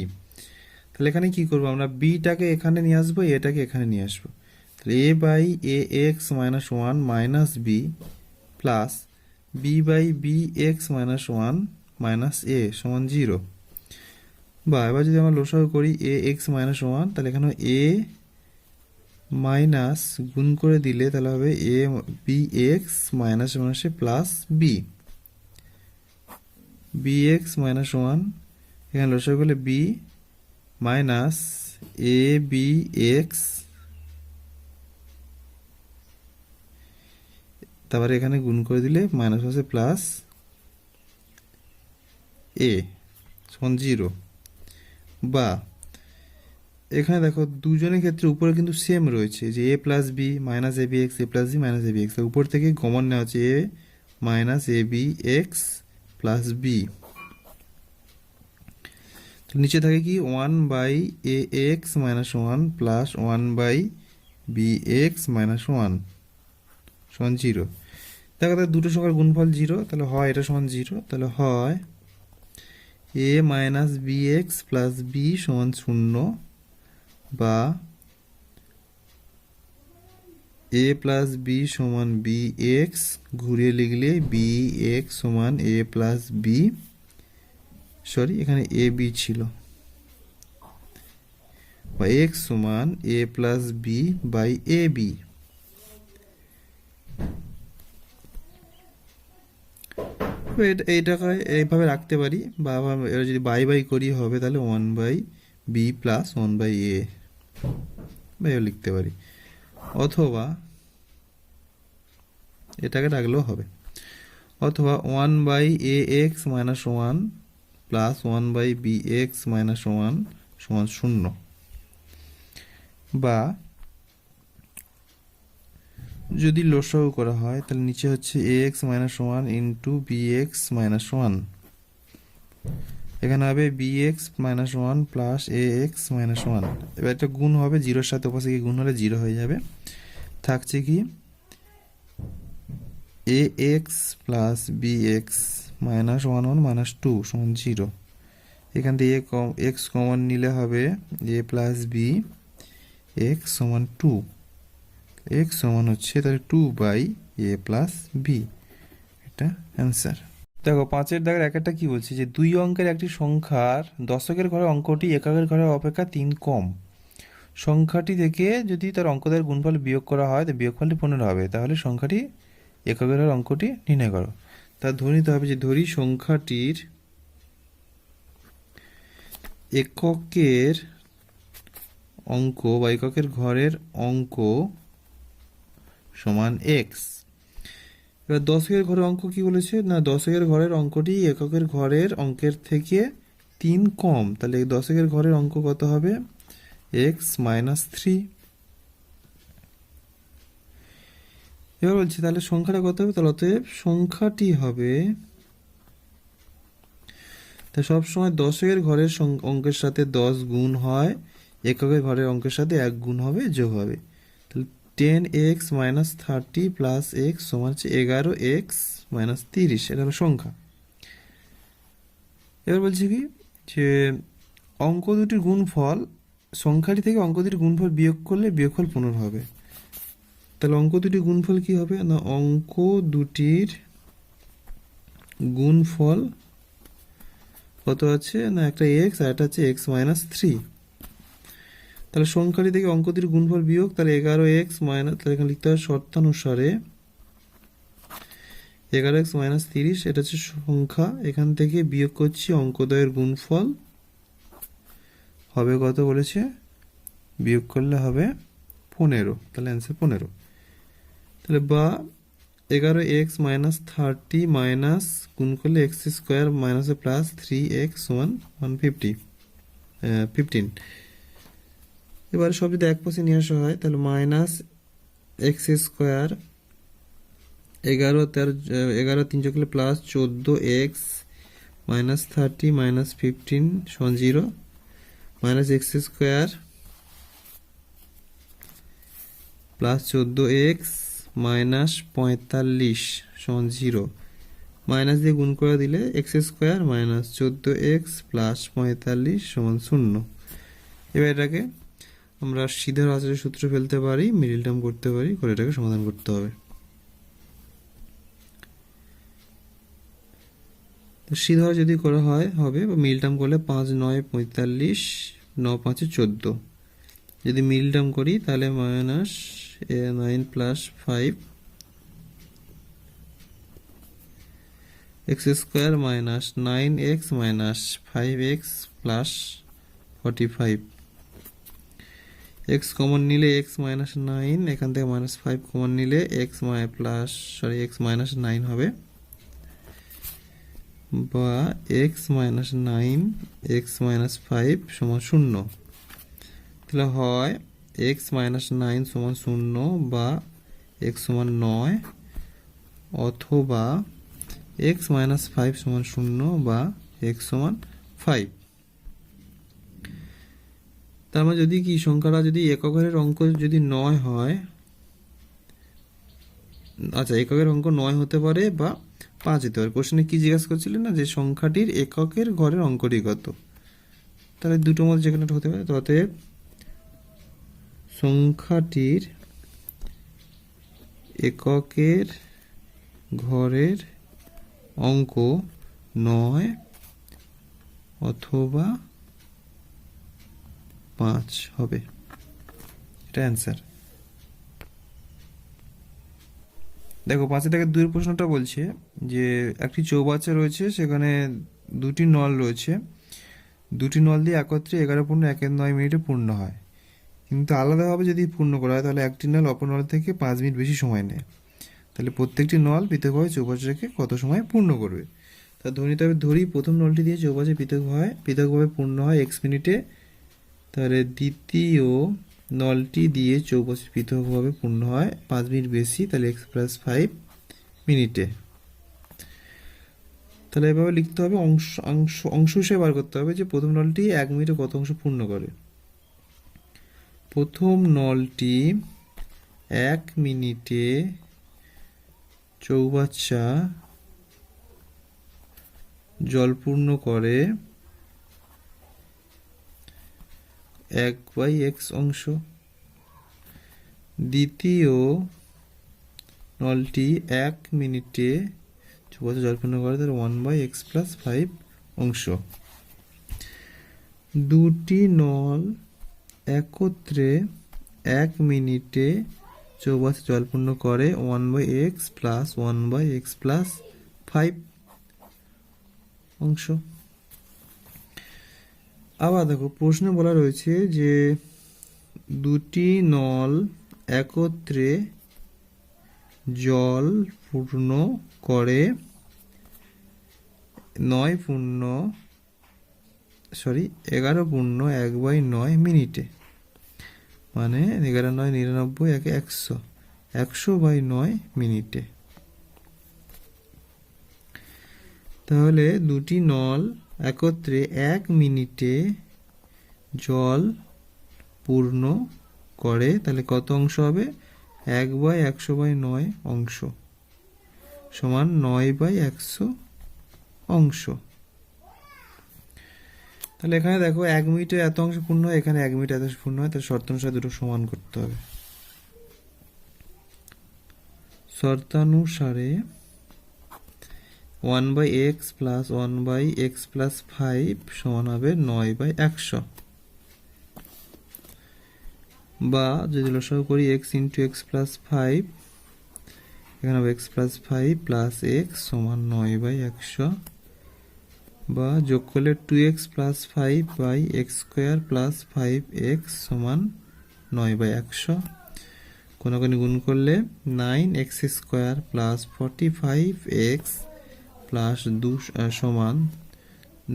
তাহলে এখানে কি করবো আমরা, বিটাকে এখানে নিয়ে আসবো, এটাকে এখানে নিয়ে আসবো। তাহলে A by A x minus one minus B plus B by B x minus one minus A সমান 0। বা এবার যদি আমরা লসাগু করি এ এক্স মাইনাস ওয়ান, তাহলে এখানে এ মাইনাস গুণ করে দিলে তাহলে হবে এ বি এক্স মাইনাস মাইনাসে plus b, b x minus one, এখানে লসাগু করলে বি মাইনাস এ বি এক্স, তারপরে এখানে গুণ করে দিলে মাইনাস মাইনাসে প্লাস এ সমান 0। বা এখানে দেখো দুজনের ক্ষেত্রে উপরে কিন্তু সেম রয়েছে, যে a plus B minus A b x, a plus B minus A b x, উপর থেকে কমন নেওয়া হচ্ছে a minus A b x plus b. নিচে থাকে কি 1 by A x minus one plus 1 by B x minus one সমান 0। দেখো তাহলে দুটো সংখ্যার গুণফল 0, তাহলে হয় এটা সমান 0, তাহলে হয় A minus B x plus B সমান 0, বা এ প্লাস বি সমান বি এক্স, ঘুরিয়ে লিখলে বি এক্স সমান এ প্লাস বি, সরি এখানে এ বি ছিল, বা এক্স সমান A plus B by A B. এইটাকে এইভাবে রাখতে পারি, বা এবার যদি বাই বাই করি হবে তাহলে 1 by b plus 1 by a লিখতে পারি, অথবা এটাকে রাখলেও হবে, অথবা 1 by A x minus one plus 1 by B x minus one সমান 0। বা যদি লসাগু করা হয় তাহলে নিচে হচ্ছে A x minus one into B x minus one, এখানে হবে B x minus one plus A x minus one. এবার একটা গুণ হবে, 0-এর সাথে ওপাশে গিয়ে গুণ হলে 0 হয়ে যাবে, থাকছে কি A X plus B x minus one one minus 2 সমান 0। এখান থেকে এক্স কমন নিলে হবে এ প্লাস বি এক্স সমান 2, এক্স সমান হচ্ছে তাহলে 2 বাই এ প্লাস বি, এটা অ্যান্সার। দেখো 5-এর দাগের একটা কি বলছে, যে 2 অঙ্কের একটি সংখ্যার দশকের ঘরে অঙ্কটি এককের ঘরে অপেক্ষা 3 কম। সংখ্যাটি থেকে যদি তার অঙ্কদের গুণফল বিয়োগ করা হয় তো বিয়োগফলটি 15 হবে, তাহলে সংখ্যাটি এককের ঘরের অঙ্কটি নির্ণয় করো। তা ধরে নিতে হবে যে ধরি সংখ্যাটির এককের অঙ্ক বা এককের ঘরের অঙ্ক সমান এক্স। এবার দশকের ঘরের অঙ্ক কি বলেছে না, দশকের ঘরের অঙ্কটি এককের ঘরের অঙ্কের থেকে 3 কম, তাহলে দশকের ঘরের অঙ্ক কত হবে এক্স মাইনাস 3। এবার বলছি তাহলে সংখ্যাটা কত হবে, তাহলে অতএব সংখ্যাটি হবে, তাই সবসময় দশকের ঘরের অঙ্কের সাথে 10 গুণ হয়, এককের ঘরের অঙ্কের সাথে 1 গুণ হবে, যোগ হবে। তাহলে 10x মাইনাস 30 প্লাস এক্স সমান হচ্ছে 11x মাইনাস 30, এটা হলো সংখ্যা। এবার বলছি কি যে অঙ্ক দুটির গুণফল, সংখ্যাটি থেকে অঙ্ক দুটির গুণফল বিয়োগ করলে বিয়োগফল 15 হবে। তাহলে অঙ্ক দুটির গুণফল কি হবে না, অঙ্ক দুটির গুণফল কত আছে না, একটা এক্স আর একটা হচ্ছে এক্স মাইনাস 3। তাহলে সংখ্যাটি থেকে অঙ্ক দুটির গুণফল বিয়োগ, তাহলে 11x মাইনাস, তাহলে এখানে লিখতে হবে শর্তানুসারে 11x মাইনাস 30, এটা হচ্ছে সংখ্যা, এখান থেকে বিয়োগ করছি অঙ্কদ্বয়ের গুণফল, হবে কত বলেছে, বিয়োগ করলে হবে 15, তাহলে অ্যান্সার 15। তাহলে বা 11x মাইনাস 30 মাইনাস গুণ করলে এক্স স্কোয়ার মাইনাসে প্লাস 3x সমান 15। এবারে সব যদি এক পাশে নিয়ে আসা হয় তাহলে মাইনাস এক্স স্কোয়ার 11 3 যোগ করলে প্লাস 14x মাইনাস 30 মাইনাস 15 সমান 0, minus x square plus 14x minus 45 সমান 0, মাইনাস দিয়ে গুণ করে দিলে x square minus 14x plus 45 সমান 0। এবার এটাকে আমরা সিধের আচারের সূত্র ফেলতে পারি, মিডিল টার্ম করতে পারি, করে এটাকে সমাধান করতে হবে। তো সিধা যদি করা হয় হবে, বা মিল টার্ম করলে 5 9 45, 9 5 14, যদি মিল টার্ম করি তাহলে minus 9 plus 5 x square minus 9x minus 5x plus 45, x common নিলে x মাইনাস 9, এখান থেকে মাইনাস 5 কমন নিলে x মাইনাস 9 হবে, বা x মাইনাস 9 x মাইনাস 5 সমান 0। তাহলে হয় x মাইনাস 9 সমান 0 বা x সমান 9, অথবা x মাইনাস 5 সমান 0 বা x সমান 5। তার মানে যদি কি সংখ্যাটা যদি এককের অঙ্ক যদি 9 হয়, আচ্ছা এককের অঙ্ক 9 হতে পারে বা 5 হতে পারে। কোশ্চেনে কি জিজ্ঞাসা করছিলেন না, যে সংখ্যাটির এককের ঘরের অঙ্কটি কত, তাহলে দুটোর মধ্যে যেখানে হতে পারে। অতএব সংখ্যাটির এককের ঘরের অঙ্ক 9 অথবা 5 হবে, এটা অ্যান্সার। দেখো 5 থেকে 2 প্রশ্নটা বলছে যে একটি চৌবাচ্চা রয়েছে, সেখানে দুটি নল রয়েছে, দুটি নল দিয়ে একত্রে 11.19 মিনিটে পূর্ণ হয়, কিন্তু আলাদাভাবে যদি পূর্ণ করা হয় তাহলে একটি নল অপর নল থেকে 5 মিনিট বেশি সময় নেয়। তাহলে প্রত্যেকটি নল পৃথকভাবে চৌবাচ্চাকে কত সময় পূর্ণ করবে। তা ধরি প্রথম নলটি দিয়ে চৌবাচ্চা পৃথকভাবে পূর্ণ হয় x মিনিটে, তাহলে দ্বিতীয় নলটি দিয়ে চৌবাচ্চা পৃথকভাবে পূর্ণ হয় 5 মিনিট বেশি, তাহলে x প্লাস 5 মিনিটে। তাহলে এভাবে লিখতে হবে, অংশ হিসেবে বার করতে হবে যে প্রথম নলটি 1 মিনিটে কত অংশ পূর্ণ করে। প্রথম নলটি 1 মিনিটে চৌবাচ্চা জল পূর্ণ করে 1/x অংশ। দ্বিতীয় নলটি 1 মিনিটে চৌবাচ্চা জল পূর্ণ করে তাহলে 1/x প্লাস 5 অংশ। দুটি নল একত্রে 1 মিনিটে চৌবাচ্চা জল পূর্ণ করে 1/x প্লাস 1/x প্লাস 5 অংশ। আবার দেখো প্রশ্নে বলা রয়েছে যে দুটি নল একত্রে জল পূর্ণ করে 11.1/9 মিনিটে, মানে 11 9 99 একে 100, 100/9 মিনিটে। তাহলে দুটি নল একত্রে 1 মিনিটে জল পূর্ণ করে, তাহলে কত অংশ হবে, 1/100/9 অংশ সমান 9/100 অংশ। তাহলে এখানে দেখো 1 মিনিটে এত অংশ পূর্ণ হয়, এখানে 1 মিনিট এত অংশ পূর্ণ হয়, তাহলে শর্তানুসারে দুটো সমান করতে হবে। শর্তানুসারে 1/x প্লাস 1/x+5 সমান হবে 9/100, বা যদি লসাগু করি x ইন্টু x+5, এখানে হবে x+5 প্লাস x সমান 9/100, বা যোগ করলে 2x+5/x² + 5x সমান 9/100, কোনাকুনি গুণ করলে 9x² প্লাস 45x প্লাস সমান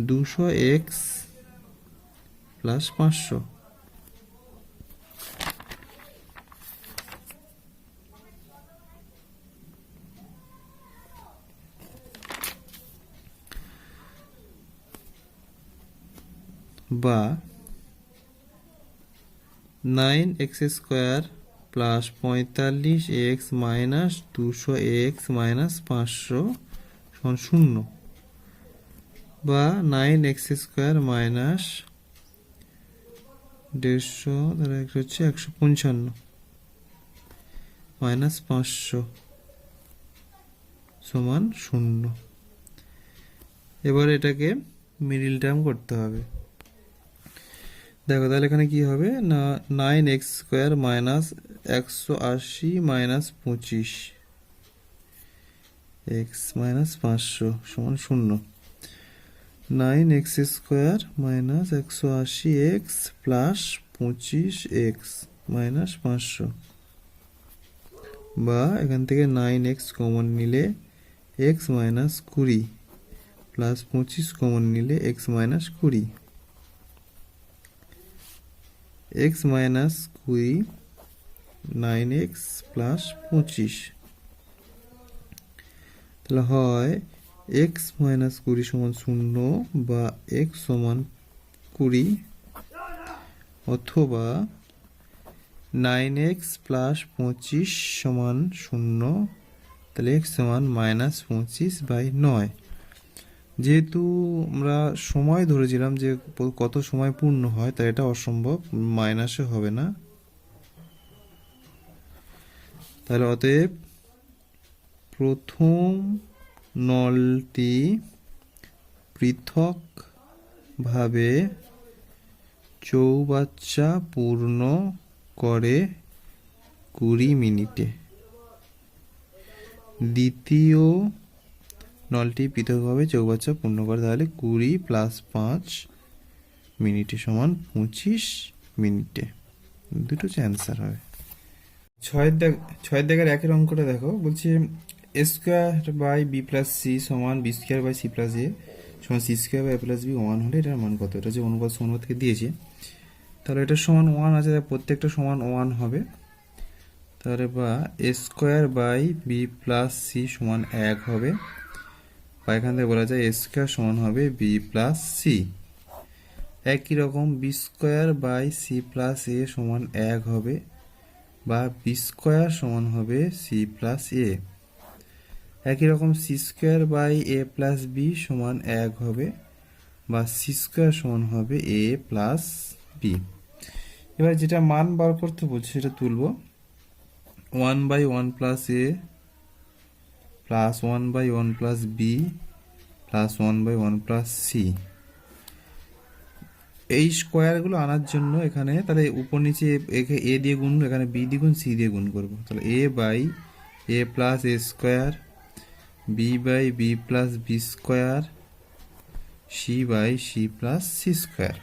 200x প্লাস 500। বা 9x² plus 45x minus 200x minus 500 সমান 0, বা 9x² মাইনাস 150 দ্বারা হচ্ছে 155 মাইনাস 500 সমান 0। এবার এটাকে মিডিল টার্ম করতে হবে। দেখো তাহলে এখানে কি হবে না, 9x² minus 180 minus 25 x minus 500 সমান 0। 9x² minus 180x plus 25x minus 500, বা এখান থেকে 9x কমন নিলে x মাইনাস 20 প্লাস 25 কমন নিলে x minus 20, x minus 20 9x plus 25, তাহলে হয় x মাইনাস 20 সমান 0 বা x সমান 20, অথবা 9x প্লাস 25 সমান 0, তাহলে x সমান মাইনাস 25/9। যেহেতু আমরা সময় ধরেছিলাম যে কত সময় পূর্ণ হয়, তাই এটা অসম্ভব, মাইনাসে হবে না। তাহলে অতএব প্রথম নলটি পৃথকভাবে চৌবাচ্চা পূর্ণ করে 20 মিনিটে, দ্বিতীয় নলটি পৃথকভাবে চৌবাচ্চা পূর্ণ করে তাহলে 20 প্লাস 5 মিনিটে সমান 25 মিনিটে। দুটো হচ্ছে অ্যান্সার হবে। ছয়ের দাগের একের অঙ্কটা দেখো, বলছে a²/b+c সমান b²/c+a সমান c²/a+b 1 হলে এটার মান কত? এটা যে অনুপাত সমানুপাত থেকে দিয়েছে, তাহলে এটা সমান 1 আছে, প্রত্যেকটা সমান 1 হবে। তাহলে বা a²/b+c সমান 1 হবে, বা এখান থেকে বলা যায় a² সমান হবে b+c। একই রকম b²/c+a সমান 1 হবে, বা b² সমান হবে c+a। একই রকম c²/a+b সমান 1 হবে, বা c² সমান হবে a+b। এবার যেটা মান বার করতে বলছে সেটা তুলব। 1/1+a plus 1/1+b plus 1/1+c, এই স্কোয়ারগুলো আনার জন্য এখানে তাহলে উপর নিচে এ দিয়ে গুণ, এখানে বি দিয়ে গুণ, সি দিয়ে গুণ করবো। তাহলে a/a+a², b/b+b², c/c+c²।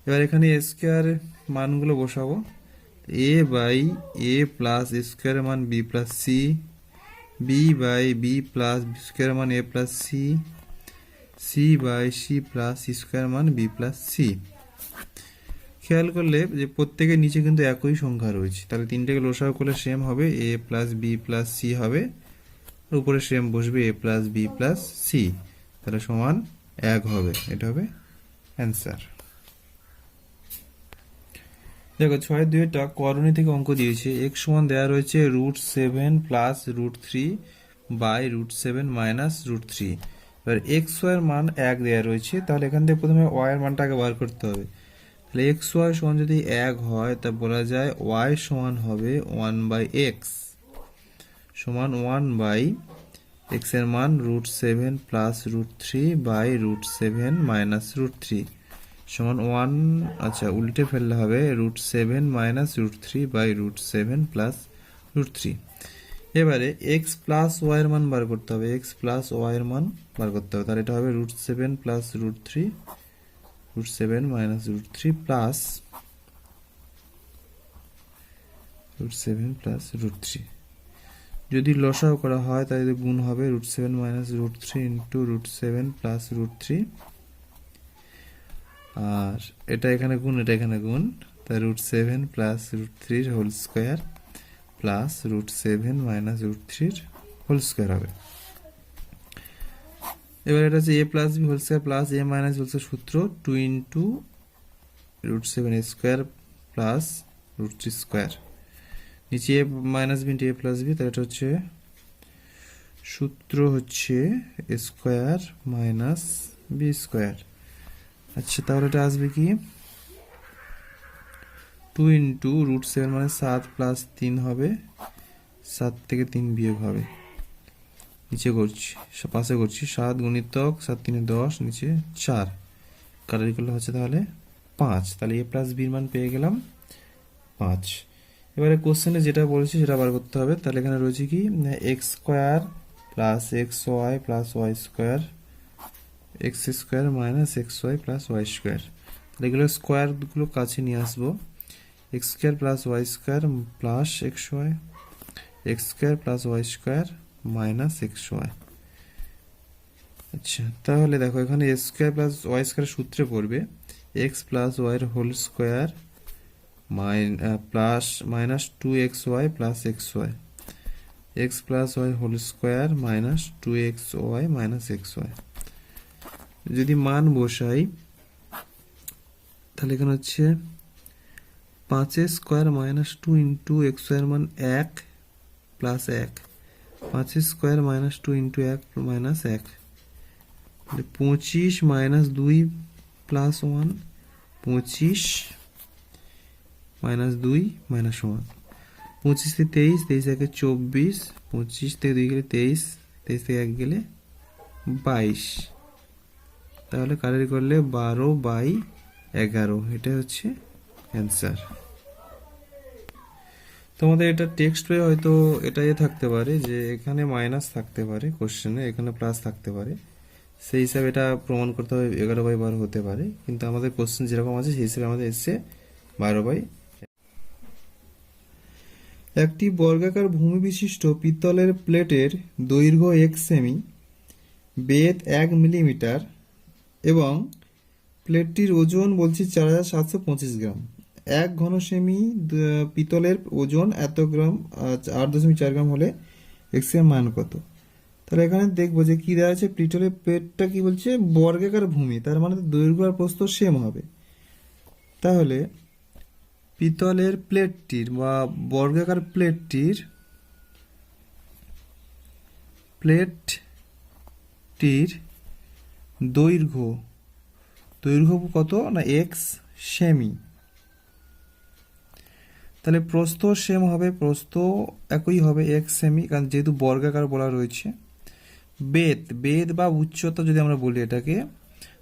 এবার এখানে a² মানগুলো বসাবো। a/a+a² মান b+c, b/b+b² মান a+c, c/c+c² মান b+c। খেয়াল করলে যে প্রত্যেকের নিচে কিন্তু একই সংখ্যা রয়েছে, তাহলে তিনটাকে লসাগু করলে সেম হবে, a+b+c হবে, আর উপরে সেম বসবে a+b+c, তাহলে সমান 1 হবে। এটা হবে অ্যান্সার। দেখো 6-2টা করণী থেকে অঙ্ক দিয়েছে। x সমান দেওয়া রয়েছে √7 প্লাস √3 বাই √7 মাইনাস √3। এবার এক্স ওয়াই এর মান 1 দেওয়া রয়েছে, তাহলে এখান থেকে প্রথমে ওয়াই এর মানটাকে বার করতে হবে। তাহলে এক্স ওয়াই সমান যদি 1 হয়, তা বলা যায় ওয়াই সমান হবে 1/x সমান 1/x এর মান √7 প্লাস √3/√7 মাইনাস √3 সমান 1। আচ্ছা, উল্টে ফেললে হবে √7 মাইনাস √3/√7 প্লাস √3। এবারে এক্স প্লাস ওয়াই এর মান বার করতে হবে, এক্স প্লাস ওয়াই এর মান বার করতে হবে। তাহলে এটা হবে √7 প্লাস √7 মাইনাস √3 প্লাস √7 প্লাস √3। যদি লসাও করা হয় তাহলে গুণ হবে √7 মাইনাস √3 ইন্টু √7 প্লাস √3, আর এটা এখানে গুণ, এটা এখানে গুণ, তাই √7 plus √3 whole square plus √7 minus √3 whole square হবে। এবার এটা হচ্ছে a plus b whole square plus a minus whole square, সূত্র 2 ইন্টু √7 স্কোয়ার প্লাস √3 স্কোয়ার, নিচে a minus b into a plus b, তাহলে এটা হচ্ছে সূত্র হচ্ছে a square minus b square. আচ্ছা, তাহলে এটা আসবে কি 2 ইন্টু √7 মানে 7 প্লাস 3 হবে, 7 থেকে 3 বিয়োগ হবে, নিচে করছি, পাশে করছি, 7 গুণিতক 7 3 10, নিচে 4, কাটারি করলে হচ্ছে তাহলে 5। তাহলে a প্লাস বির মান পেয়ে গেলাম 5। এবারে কোশ্চেনে যেটা বলেছি সেটা বার করতে হবে। তাহলে এখানে রয়েছে কি x square plus x y plus y square, x square minus x y plus y square. তাহলে এগুলো স্কোয়ারগুলো কাছে নিয়ে আসবো, x square plus y square plus x y, x square plus y square minus x y. আচ্ছা, তাহলে দেখো এখানে x square plus y square সূত্রে পড়বে এক্স প্লাস ওয়াইয়ের whole square plus minus 2xy plus x y, x plus y whole square minus 2xy minus x Y. যদি মান বসাই তাহলে এখানে হচ্ছে 5 square minus 2 into X Y এর মান 1 plus 1, 5 square minus 2 into 1 minus 1, 25 minus 2 plus 1, 25 minus 2 minus 1, 25 থেকে 23, 23 একে 24, 25 থেকে 2 গেলে 23, 23 থেকে 1 গেলে 22, তাহলে কাটারি করলে 12/11, এটা হচ্ছে অ্যান্সার। তোমাদের এটা টেক্সট বইয়ে হয়তো এটাই থাকতে পারে যে এখানে মাইনাস থাকতে পারে কোশ্চেনে, এখানে প্লাস থাকতে পারে, সেই হিসাবে এটা প্রমাণ করতে হবে 11/12 হতে পারে, কিন্তু আমাদের কোশ্চেন যেরকম আছে সেই হিসাবে আমাদের এসছে 12/। একটি বর্গাকার ভূমি বিশিষ্ট পিতলের প্লেটের দৈর্ঘ্য 1 সেমি, বেধ 1 মিলিমিটার এবং প্লেটটির ওজন বলছি 4725 গ্রাম। 1 ঘন সেমি পিতলের ওজন এত গ্রাম, 8.4 গ্রাম হলে এক্স এর মান কত? তাহলে এখানে দেখবো যে কি দেওয়া আছে, পিতলের প্লেটটা কি বলছে বর্গাকার ভূমি, তার মানে দৈর্ঘ্য আর প্রস্থ সেম হবে। তাহলে পিতলের প্লেটটির বা বর্গাকার প্লেটটির দৈর্ঘ্য কত না এক্স সেমি, তাহলে প্রস্থ সেম হবে, প্রস্থ একই হবে এক্স সেমি, কারণ যেহেতু বর্গাকার বলা রয়েছে। বেধ বা উচ্চতা যদি আমরা বলি এটাকে,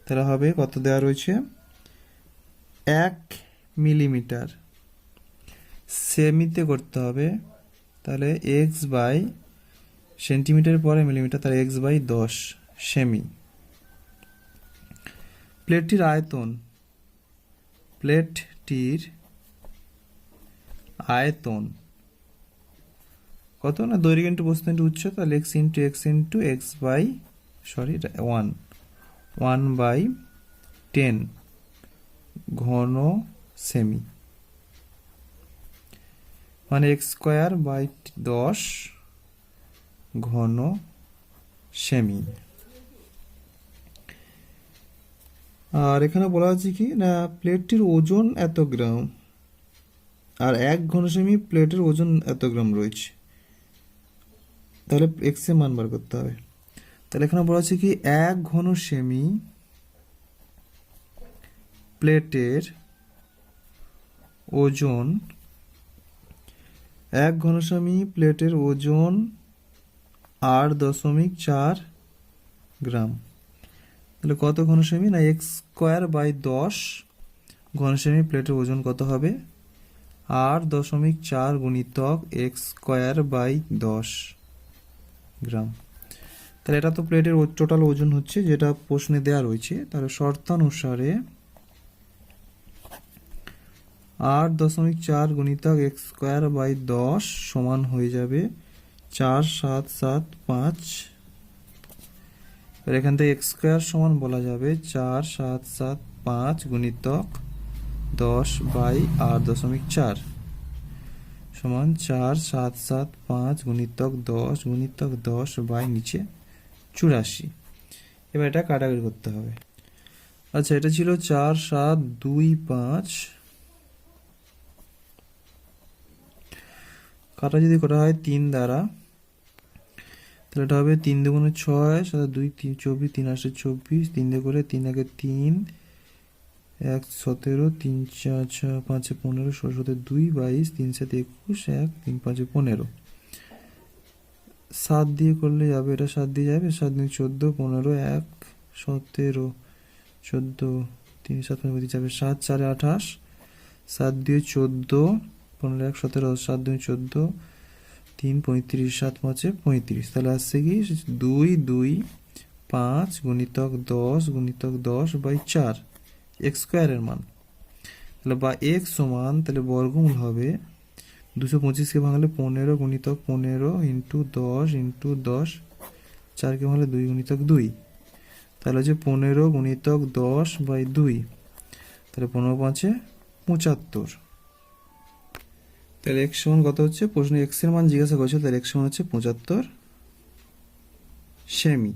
তাহলে হবে কত দেওয়া রয়েছে 1 মিলিমিটার, সেমিতে করতে হবে, তাহলে এক্স বাই সেন্টিমিটার পরে মিলিমিটার, তাহলে এক্স বাই 10 সেমি। প্লেটটির আয়তন কত না দৈর্ঘ্য ইন্টু প্রস্থ ইন্টু উচ্চতা, তাহলে এক্স বাই 1/10 ঘন সেমি, মানে এক্স স্কোয়ার বাই 10 ঘন সেমি। আর এখানে বলা আছে কি না প্লেটটির ওজন এত গ্রাম, আর 1 ঘন সেমি প্লেটের ওজন এত গ্রাম রয়েছে, তাহলে এক্স এর মান বার করতে হবে। তাহলে এখানে বলা আছে কি 1 ঘন সেমি প্লেটের ওজন 1 ঘন সেমি প্লেটের ওজন 8.4 গ্রাম। তাহলে কত ঘন সেমি, না x²/10 ঘন সেমি প্লেটের ওজন কত হবে, 8.4 গুণিতক x²/10 গ্রাম। তাহলে এটা তো প্লেটের টোটাল ওজন হচ্ছে, যেটা প্রশ্নে দেওয়া রয়েছে। তাহলে শর্তানুসারে 8.4 গুণিতক x²/10 সমান হয়ে যাবে 4775। আর এখান থেকে x² সমান বলা যাবে 4775 গুণিতক 10/8.4 সমান 4775 গুণিতক 10 গুণিতক 10 বাই নিচে 84। এবার এটা কাটাকাটি করতে হবে। আচ্ছা, এটা ছিল 4725, কাটা যদি করা হয় 3 দ্বারা, তাহলে এটা হবে 3 দুগুণে 6, 7 2 3 24, 3 8 24, 3 দিয়ে করে 3 আগে 3, 1 17, 3 4 6 5 15, 16 17 2 22, 3 7 21, 1 3 5 15। 7 দিয়ে করলে যাবে, এটা 7 দিয়ে যাবে, 7 2 14 15, 1 17 14, 3 7 15 যাবে, 7 4 28, 7 দিয়ে 14 15 1 17, 7 2 14, 3 35, 7 5 35। তাহলে আসছে কি 2 2 5 গুণিতক 10 গুণিতক 10/4 x² এর মান। তাহলে বা x সমান, তাহলে বর্গমূল হবে 225 কে ভাঙলে 15 গুণিতক 15 ইন্টু 10 ইন্টু 10, 4 কে ভাঙলে 2 গুণিতক 2। তাহলে হচ্ছে 15 গুণিতক 10/2, তাহলে 15 5 75। তাহলে x সমান কত হচ্ছে, প্রশ্নে x এর মান জিজ্ঞাসা করছে, তাহলে x সমান হচ্ছে 75 সেমি।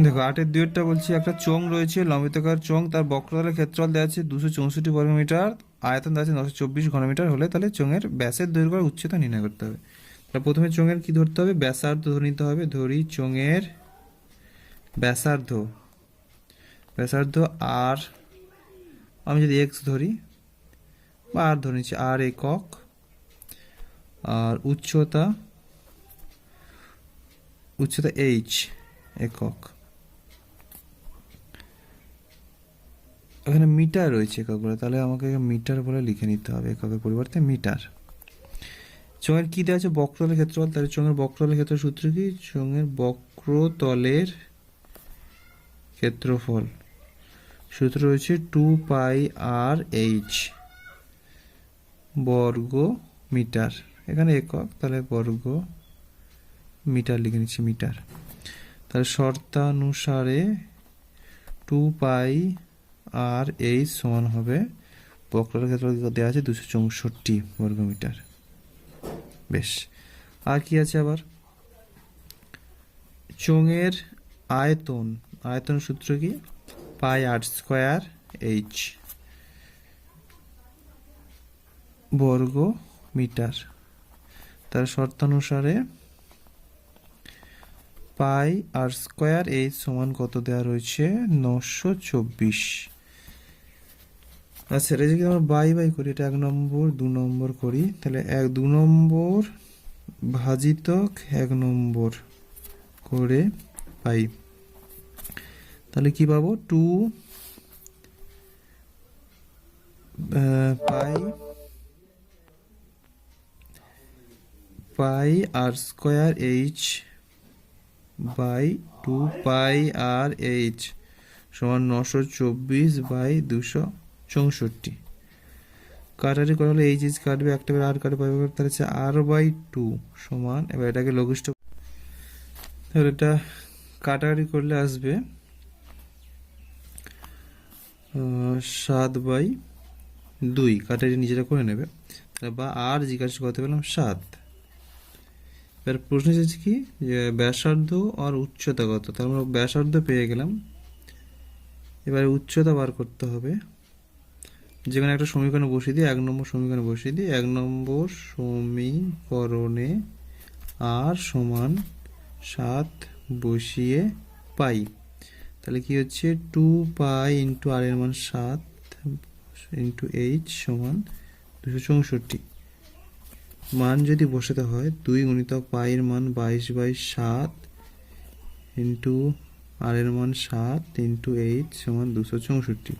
দেখো 8-এর 2-এরটা বলছি, একটা চোঙ রয়েছে, লম্বিতকার চোঙ, তার বক্রতলের ক্ষেত্রফল দেওয়া আছে 264 বর্গমিটার, আয়তন দেওয়া আছে 924 ঘনমিটার হলে তাহলে চোঙের ব্যাসের দৈর্ঘ্য আর উচ্চতা নির্ণয় করতে হবে। তাহলে প্রথমে চোঙের কি ধরতে হবে, ব্যাসার্ধ ধরে নিতে হবে। ধরি চোঙের ব্যাসার্ধ, ব্যাসার্ধ আর, আমি যদি x ধরি বা আর ধরে নিচ্ছি, আর একক, আর উচ্চতা, উচ্চতা h একক। এখানে মিটার রয়েছে একক বলে, তাহলে আমাকে মিটার বলে লিখে নিতে হবে, এককের পরিবর্তে মিটার। চোঙের কি দেওয়া আছে, বক্রতলের ক্ষেত্রফল। তাহলে চোঙের বক্রতলের ক্ষেত্রফল সূত্র কি, চোঙের বক্রতলের ক্ষেত্রফল সূত্র রয়েছে 2πr/h বর্গ মিটার। এখানে একক, তাহলে বর্গ মিটার লিখে নিচ্ছি, মিটার। তাহলে শর্তানুসারে 2πr/h সমান হবে, বক্রতলের ক্ষেত্রফল দেওয়া আছে 264 বর্গমিটার। বেশ, আর কি আছে আবার, চোঙের আয়তন, আয়তন সূত্র কি, πr² বর্গ মিটার। তার শর্তানুসারে πr² সমান কত দেওয়া রয়েছে, 924। আচ্ছা, এটা যদি আমরা বাই বাই করি, এটা 1 নম্বর 2 নম্বর করি, তাহলে 2 নম্বর ভাজিতক 1 নম্বর করে পাই। তাহলে কি পাবো, 2 πr² বাই 2πr/h সমান 924/264। কাটারি করা হলে h কাটবে, একটা করে আর কাটবে, তাহলে হচ্ছে r/2 সমান, এবার এটাকে লঘিষ্ঠ, তাহলে এটা কাটাকাটি করলে আসবে 7/2, কাটারি নিজেরা করে নেবে। তাহলে বা আর জিজ্ঞাসা করতে পেলাম 7। এবার প্রশ্ন হচ্ছে কি, যে ব্যাসার্ধ আর উচ্চতা কত, তার আমরা ব্যাসার্ধ পেয়ে গেলাম, এবার উচ্চতা বার করতে হবে। যেখানে একটা সমীকরণ বসিয়ে দিই, 1 নম্বর সমীকরণে বসিয়ে দিই, 1 নম্বর সমীকরণে আর সমান 7 বসিয়ে পাই। তাহলে কি হচ্ছে 2 পাই ইন্টু আর এর মান 7 ইন্টু এইচ সমান 264। মান যদি বসাতে হয় 2 গুণিতক পাইয়ের মান 22/7 ইন্টু আর এর মান 7 ইন্টু এইচ সমান 264।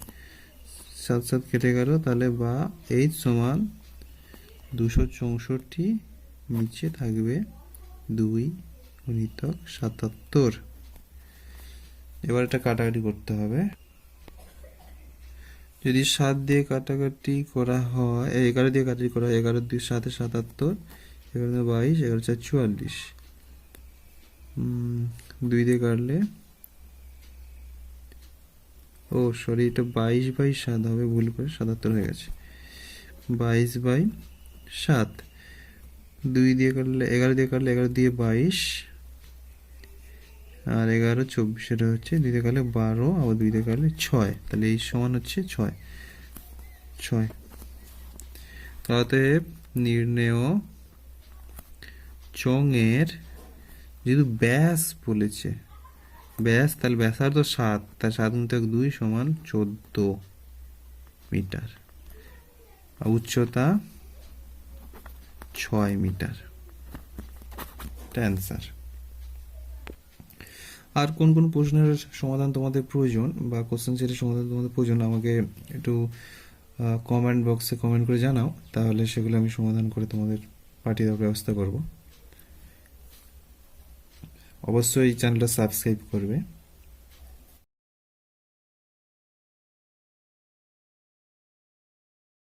7 7 কেটে গেল, তাহলে বা এইচ সমান 264, নিচে থাকবে 2 গুণিতক 77। এবার এটা কাটাকাটি করতে হবে। যদি 7 দিয়ে কাটাকাটি করা হয়, 11 দিয়ে কাটাকাটি করা হয়, 11 2 7 77, 11 22, 11 4 44, 2 দিয়ে কাটলে সরি, এটা 22/7 হবে, ভুল করে 77 হয়ে গেছে। 22/7, 2 দিয়ে কাটলে 11 দিয়ে কাটলে 11 দিয়ে 22 আর 11 24, এটা হচ্ছে 2 দিয়ে কাটলে 12, আবার 2 দিয়ে কাটলে 6, তাহলে এই সমান হচ্ছে 6। অতএব নির্ণেয় চোঙের, যেহেতু ব্যাস বলেছে, ব্যাস তাহলে ব্যাসার্ধ 7, তার 7 গুণিতক 2 সমান 14 মিটার, আর উচ্চতা 6 মিটার। অ্যান্সার। আর কোন কোন প্রশ্নের সমাধান তোমাদের প্রয়োজন বা কোশ্চেন সেটের সমাধান তোমাদের প্রয়োজন, আমাকে একটু কমেন্ট বক্সে কমেন্ট করে জানাও, তাহলে সেগুলো আমি সমাধান করে তোমাদের পাঠিয়ে দেওয়ার ব্যবস্থা করব। অবশ্যই চ্যানেলটা সাবস্ক্রাইব করবে।